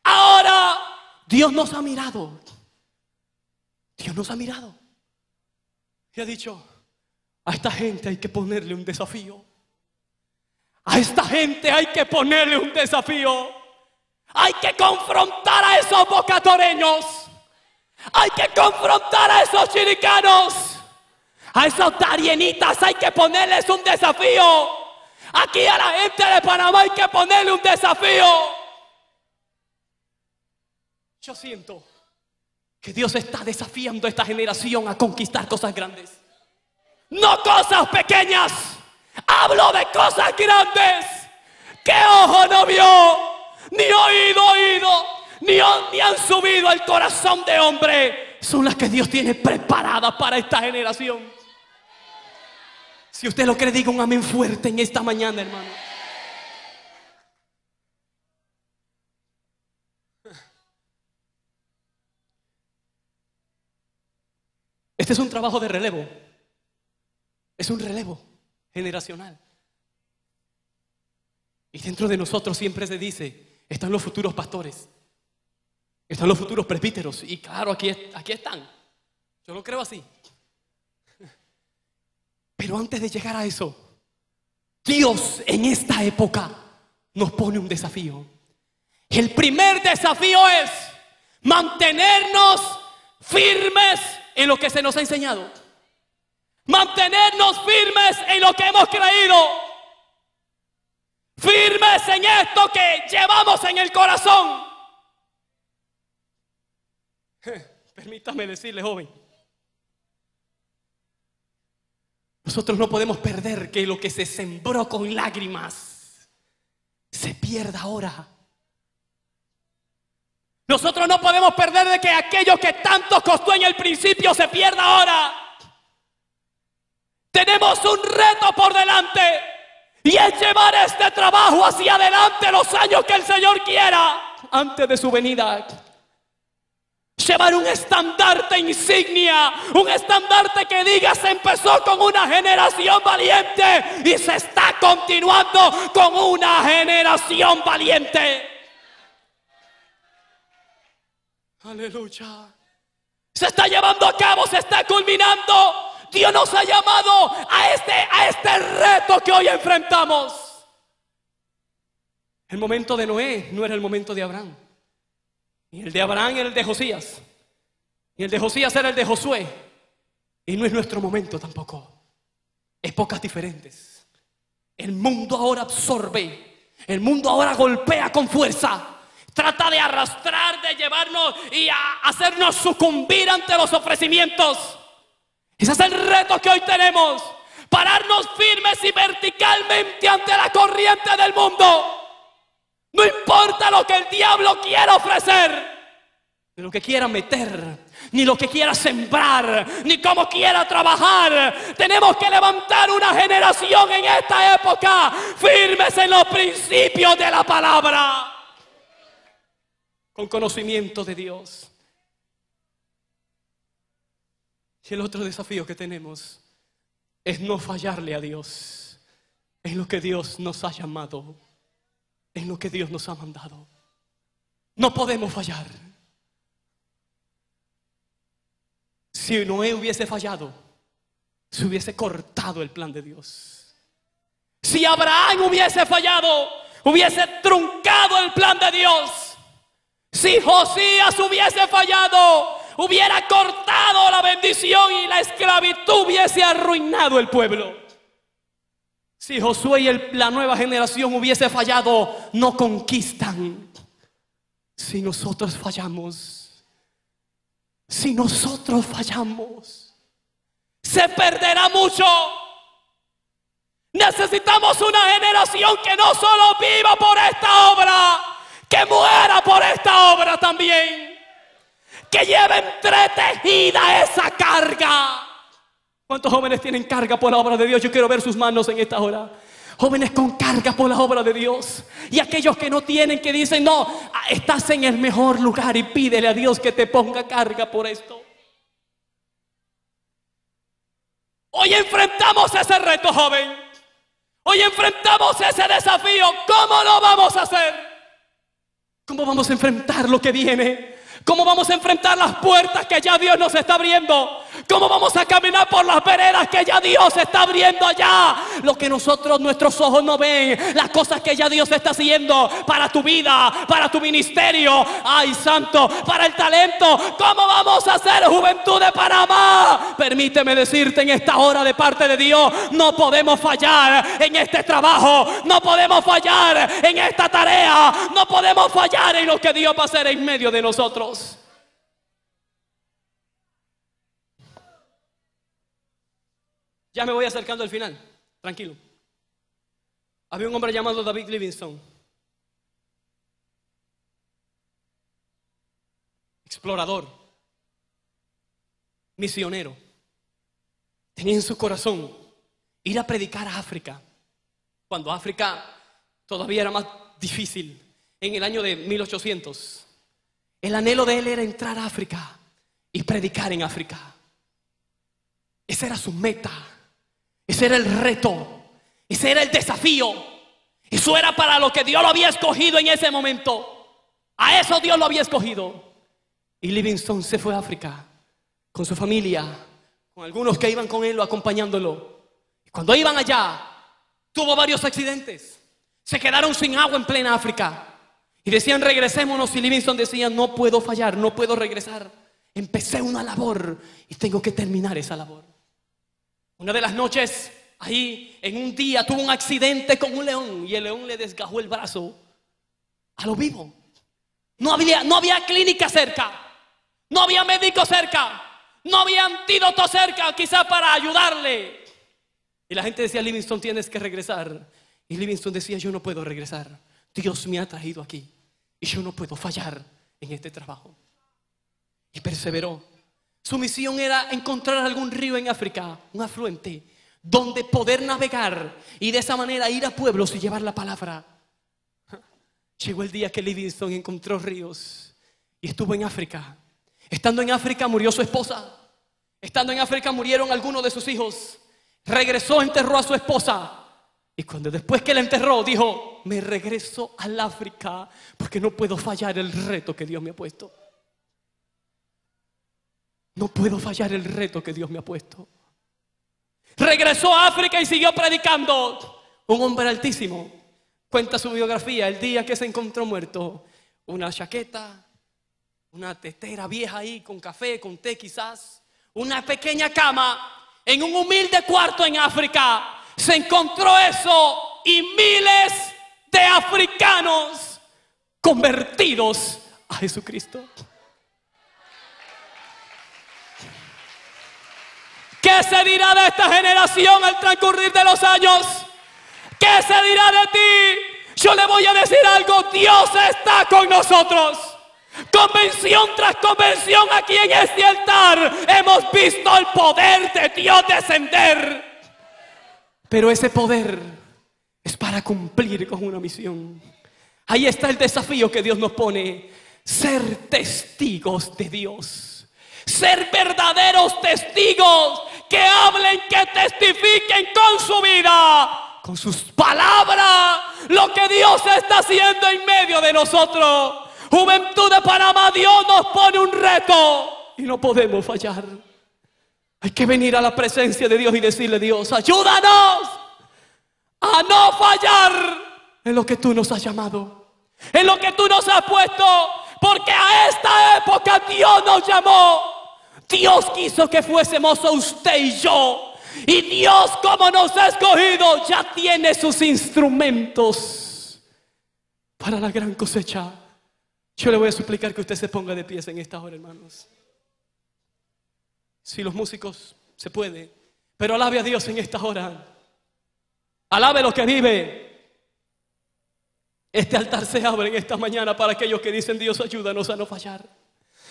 Ahora Dios nos ha mirado. Dios nos ha mirado y ha dicho: a esta gente hay que ponerle un desafío. A esta gente hay que ponerle un desafío. Hay que confrontar a esos bocatoreños. Hay que confrontar a esos chiricanos. A esos darienitas hay que ponerles un desafío. Aquí a la gente de Panamá hay que ponerle un desafío. Yo siento que Dios está desafiando a esta generación a conquistar cosas grandes. No cosas pequeñas. Hablo de cosas grandes que ojo no vio, ni oído oído, ni han subido al corazón de hombre. Son las que Dios tiene preparadas para esta generación. Si usted lo cree, diga un amén fuerte en esta mañana, hermano. Este es un trabajo de relevo. Es un relevo generacional. Y dentro de nosotros siempre se dice: están los futuros pastores, están los futuros presbíteros. Y claro, aquí están. Yo lo creo así. Pero antes de llegar a eso, Dios en esta época nos pone un desafío. El primer desafío es mantenernos firmes en lo que se nos ha enseñado. Mantenernos firmes en lo que hemos creído. Firmes en esto que llevamos en el corazón. Permítame decirle, joven, nosotros no podemos perder que lo que se sembró con lágrimas se pierda ahora. Nosotros no podemos perder de que aquello que tanto costó en el principio se pierda ahora. Tenemos un reto por delante y es llevar este trabajo hacia adelante los años que el Señor quiera antes de su venida. Llevar un estandarte insignia, un estandarte que diga: se empezó con una generación valiente y se está continuando con una generación valiente. Aleluya. Se está llevando a cabo, se está culminando. Dios nos ha llamado a este reto que hoy enfrentamos. El momento de Noé no era el momento de Abraham. Y el de Abraham era el de Josías. Y el de Josías era el de Josué. Y no es nuestro momento tampoco. Épocas diferentes. El mundo ahora absorbe. El mundo ahora golpea con fuerza. Trata de arrastrar, de llevarnos y a hacernos sucumbir ante los ofrecimientos. Ese es el reto que hoy tenemos. Pararnos firmes y verticalmente ante la corriente del mundo. No importa lo que el diablo quiera ofrecer, ni lo que quiera meter, ni lo que quiera sembrar, ni cómo quiera trabajar. Tenemos que levantar una generación en esta época firmes en los principios de la palabra, con conocimiento de Dios. Y el otro desafío que tenemos es no fallarle a Dios en lo que Dios nos ha llamado, en lo que Dios nos ha mandado. No podemos fallar. Si Noé hubiese fallado, se hubiese cortado el plan de Dios. Si Abraham hubiese fallado, hubiese truncado el plan de Dios. Si Josías hubiese fallado, hubiera cortado la bendición y la esclavitud hubiese arruinado el pueblo. Si Josué y la nueva generación hubiese fallado, no conquistan. Si nosotros fallamos, se perderá mucho. Necesitamos una generación que no solo viva por esta obra, que muera por esta obra también, que lleve entretejida esa carga. ¿Cuántos jóvenes tienen carga por la obra de Dios? Yo quiero ver sus manos en esta hora. Jóvenes con carga por la obra de Dios. Y aquellos que no tienen, que dicen, no, estás en el mejor lugar y pídele a Dios que te ponga carga por esto. Hoy enfrentamos ese reto, joven. Hoy enfrentamos ese desafío. ¿Cómo lo vamos a hacer? ¿Cómo vamos a enfrentar lo que viene? ¿Cómo vamos a enfrentar las puertas que ya Dios nos está abriendo? ¿Cómo vamos a caminar por las veredas que ya Dios está abriendo allá? Lo que nuestros ojos no ven, las cosas que ya Dios está haciendo para tu vida, para tu ministerio, ay santo, para el talento. ¿Cómo vamos a hacer, Juventud de Panamá? Permíteme decirte en esta hora de parte de Dios, no podemos fallar en este trabajo, no podemos fallar en esta tarea, no podemos fallar en lo que Dios va a hacer en medio de nosotros. Ya me voy acercando al final, tranquilo. Había un hombre llamado David Livingstone, explorador, misionero. Tenía en su corazón ir a predicar a África, cuando África todavía era más difícil, en el año de 1800. El anhelo de él era entrar a África y predicar en África. Esa era su meta. Ese era el reto, ese era el desafío. Eso era para lo que Dios lo había escogido en ese momento. A eso Dios lo había escogido. Y Livingstone se fue a África con su familia, con algunos que iban con él acompañándolo. Y cuando iban allá, tuvo varios accidentes. Se quedaron sin agua en plena África. Y decían, regresémonos. Y Livingstone decía, no puedo fallar, no puedo regresar. Empecé una labor y tengo que terminar esa labor. Una de las noches, ahí en un día, tuvo un accidente con un león y el león le desgajó el brazo a lo vivo. No había clínica cerca, no había médico cerca, no había antídoto cerca, quizá para ayudarle. Y la gente decía, Livingstone, tienes que regresar. Y Livingstone decía, yo no puedo regresar. Dios me ha traído aquí y yo no puedo fallar en este trabajo. Y perseveró. Su misión era encontrar algún río en África, un afluente, donde poder navegar y de esa manera ir a pueblos y llevar la palabra. Llegó el día que Livingstone encontró ríos y estuvo en África. Estando en África murió su esposa. Estando en África murieron algunos de sus hijos. Regresó, enterró a su esposa. Y cuando después que la enterró dijo, me regreso al África porque no puedo fallar el reto que Dios me ha puesto. No puedo fallar el reto que Dios me ha puesto. Regresó a África y siguió predicando. Un hombre altísimo. Cuenta su biografía, el día que se encontró muerto. Una chaqueta, una tetera vieja ahí con café, con té quizás. Una pequeña cama en un humilde cuarto en África. Se encontró eso y miles de africanos convertidos a Jesucristo. ¿Qué se dirá de esta generación al transcurrir de los años? ¿Qué se dirá de ti? Yo le voy a decir algo, Dios está con nosotros. Convención tras convención aquí en este altar hemos visto el poder de Dios descender. Pero ese poder es para cumplir con una misión. Ahí está el desafío que Dios nos pone. Ser testigos de Dios. Ser verdaderos testigos que hablen, que testifiquen con su vida, con sus palabras, lo que Dios está haciendo en medio de nosotros. Juventud de Panamá, Dios nos pone un reto y no podemos fallar. Hay que venir a la presencia de Dios y decirle, Dios, ayúdanos a no fallar en lo que tú nos has llamado, en lo que tú nos has puesto, porque a esta época Dios nos llamó. Dios quiso que fuésemos usted y yo. Y Dios, como nos ha escogido, ya tiene sus instrumentos para la gran cosecha. Yo le voy a suplicar que usted se ponga de pies en esta hora, hermanos. Si los músicos se puede, pero alabe a Dios en esta hora. Alabe lo que vive. Este altar se abre en esta mañana para aquellos que dicen, Dios, ayúdanos a no fallar.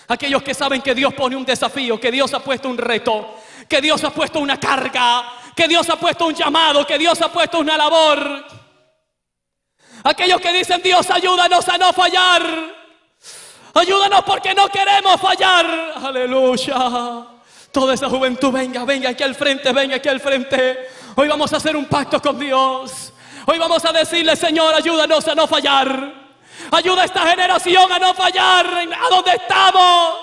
Aquellos que saben que Dios pone un desafío, que Dios ha puesto un reto, que Dios ha puesto una carga, que Dios ha puesto un llamado, que Dios ha puesto una labor. Aquellos que dicen: Dios, ayúdanos a no fallar. Ayúdanos porque no queremos fallar. Aleluya. Toda esa juventud, venga, venga aquí al frente, venga aquí al frente. Hoy vamos a hacer un pacto con Dios. Hoy vamos a decirle: Señor, ayúdanos a no fallar. Ayuda a esta generación a no fallar a donde estamos.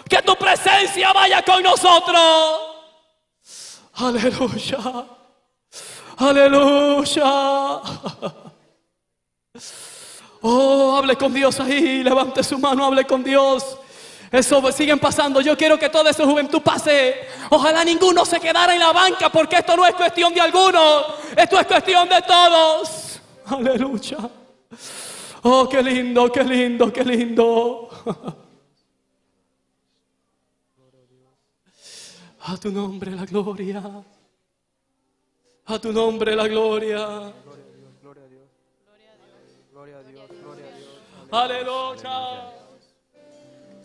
Que tu presencia vaya con nosotros. Aleluya. Aleluya. Oh, hable con Dios ahí. Levante su mano, hable con Dios. Eso siguen pasando. Yo quiero que toda esa juventud pase. Ojalá ninguno se quedara en la banca, porque esto no es cuestión de alguno. Esto es cuestión de todos. Aleluya. Oh, qué lindo, qué lindo, qué lindo. A tu nombre la gloria. A tu nombre la gloria. Gloria a Dios. Gloria a Dios. Gloria a Dios. Aleluya.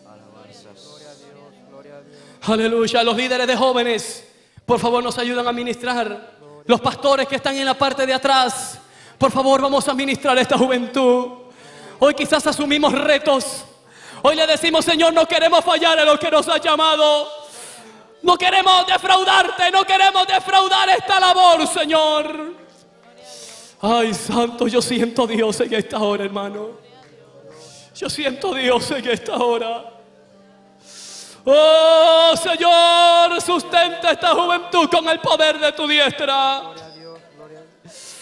Alabanzas. Gloria a Dios. Gloria a Dios. Aleluya. Los líderes de jóvenes, por favor, nos ayudan a ministrar. Los pastores que están en la parte de atrás, por favor, vamos a ministrar a esta juventud. Hoy quizás asumimos retos. Hoy le decimos: Señor, no queremos fallar a lo que nos ha llamado. No queremos defraudarte, no queremos defraudar esta labor, Señor. Ay, santo, yo siento Dios en esta hora, hermano. Yo siento Dios en esta hora. Oh, Señor, sustenta esta juventud con el poder de tu diestra. Gloria a Dios. Gloria a Dios.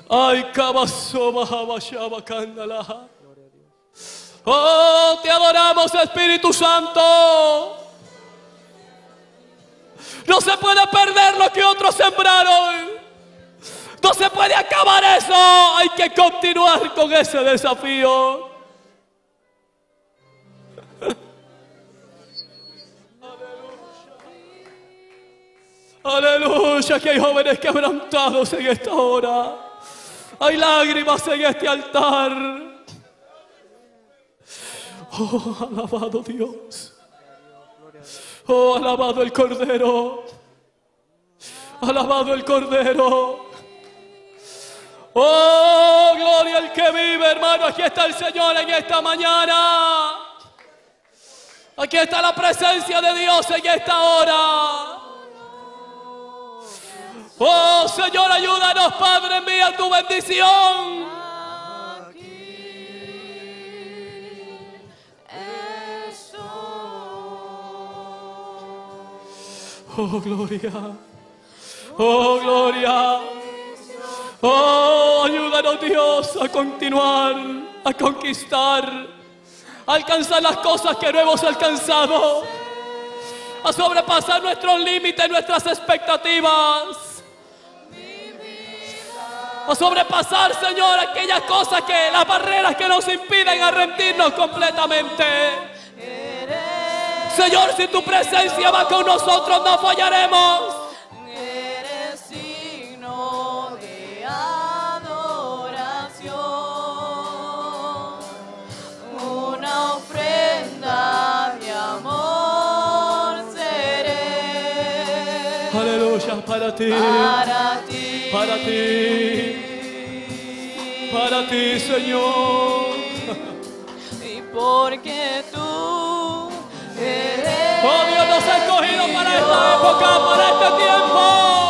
Ay, cabasoma, jabashaba, cándala. Gloria a Dios. Oh, te adoramos, Espíritu Santo. No se puede perder lo que otros sembraron. No se puede acabar eso. Hay que continuar con ese desafío. Aleluya, que hay jóvenes quebrantados en esta hora. Hay lágrimas en este altar. Oh, alabado Dios. Oh, alabado el Cordero. Alabado el Cordero. Oh, gloria al que vive, hermano. Aquí está el Señor en esta mañana. Aquí está la presencia de Dios en esta hora. Oh, Señor, ayúdanos, Padre, envía tu bendición. Oh, gloria. Oh, gloria. Oh, ayúdanos, Dios, a continuar, a conquistar, a alcanzar las cosas que no hemos alcanzado, a sobrepasar nuestros límites, nuestras expectativas, a sobrepasar, Señor, aquellas cosas que, las barreras que nos impiden a rendirnos completamente. Señor, si tu presencia va con nosotros, no fallaremos. Eres signo de adoración, una ofrenda de amor seré. Aleluya, para ti, Para ti, para ti, para ti, Señor. y porque tú eres. Oh, Dios nos ha escogido para esta época, para este tiempo.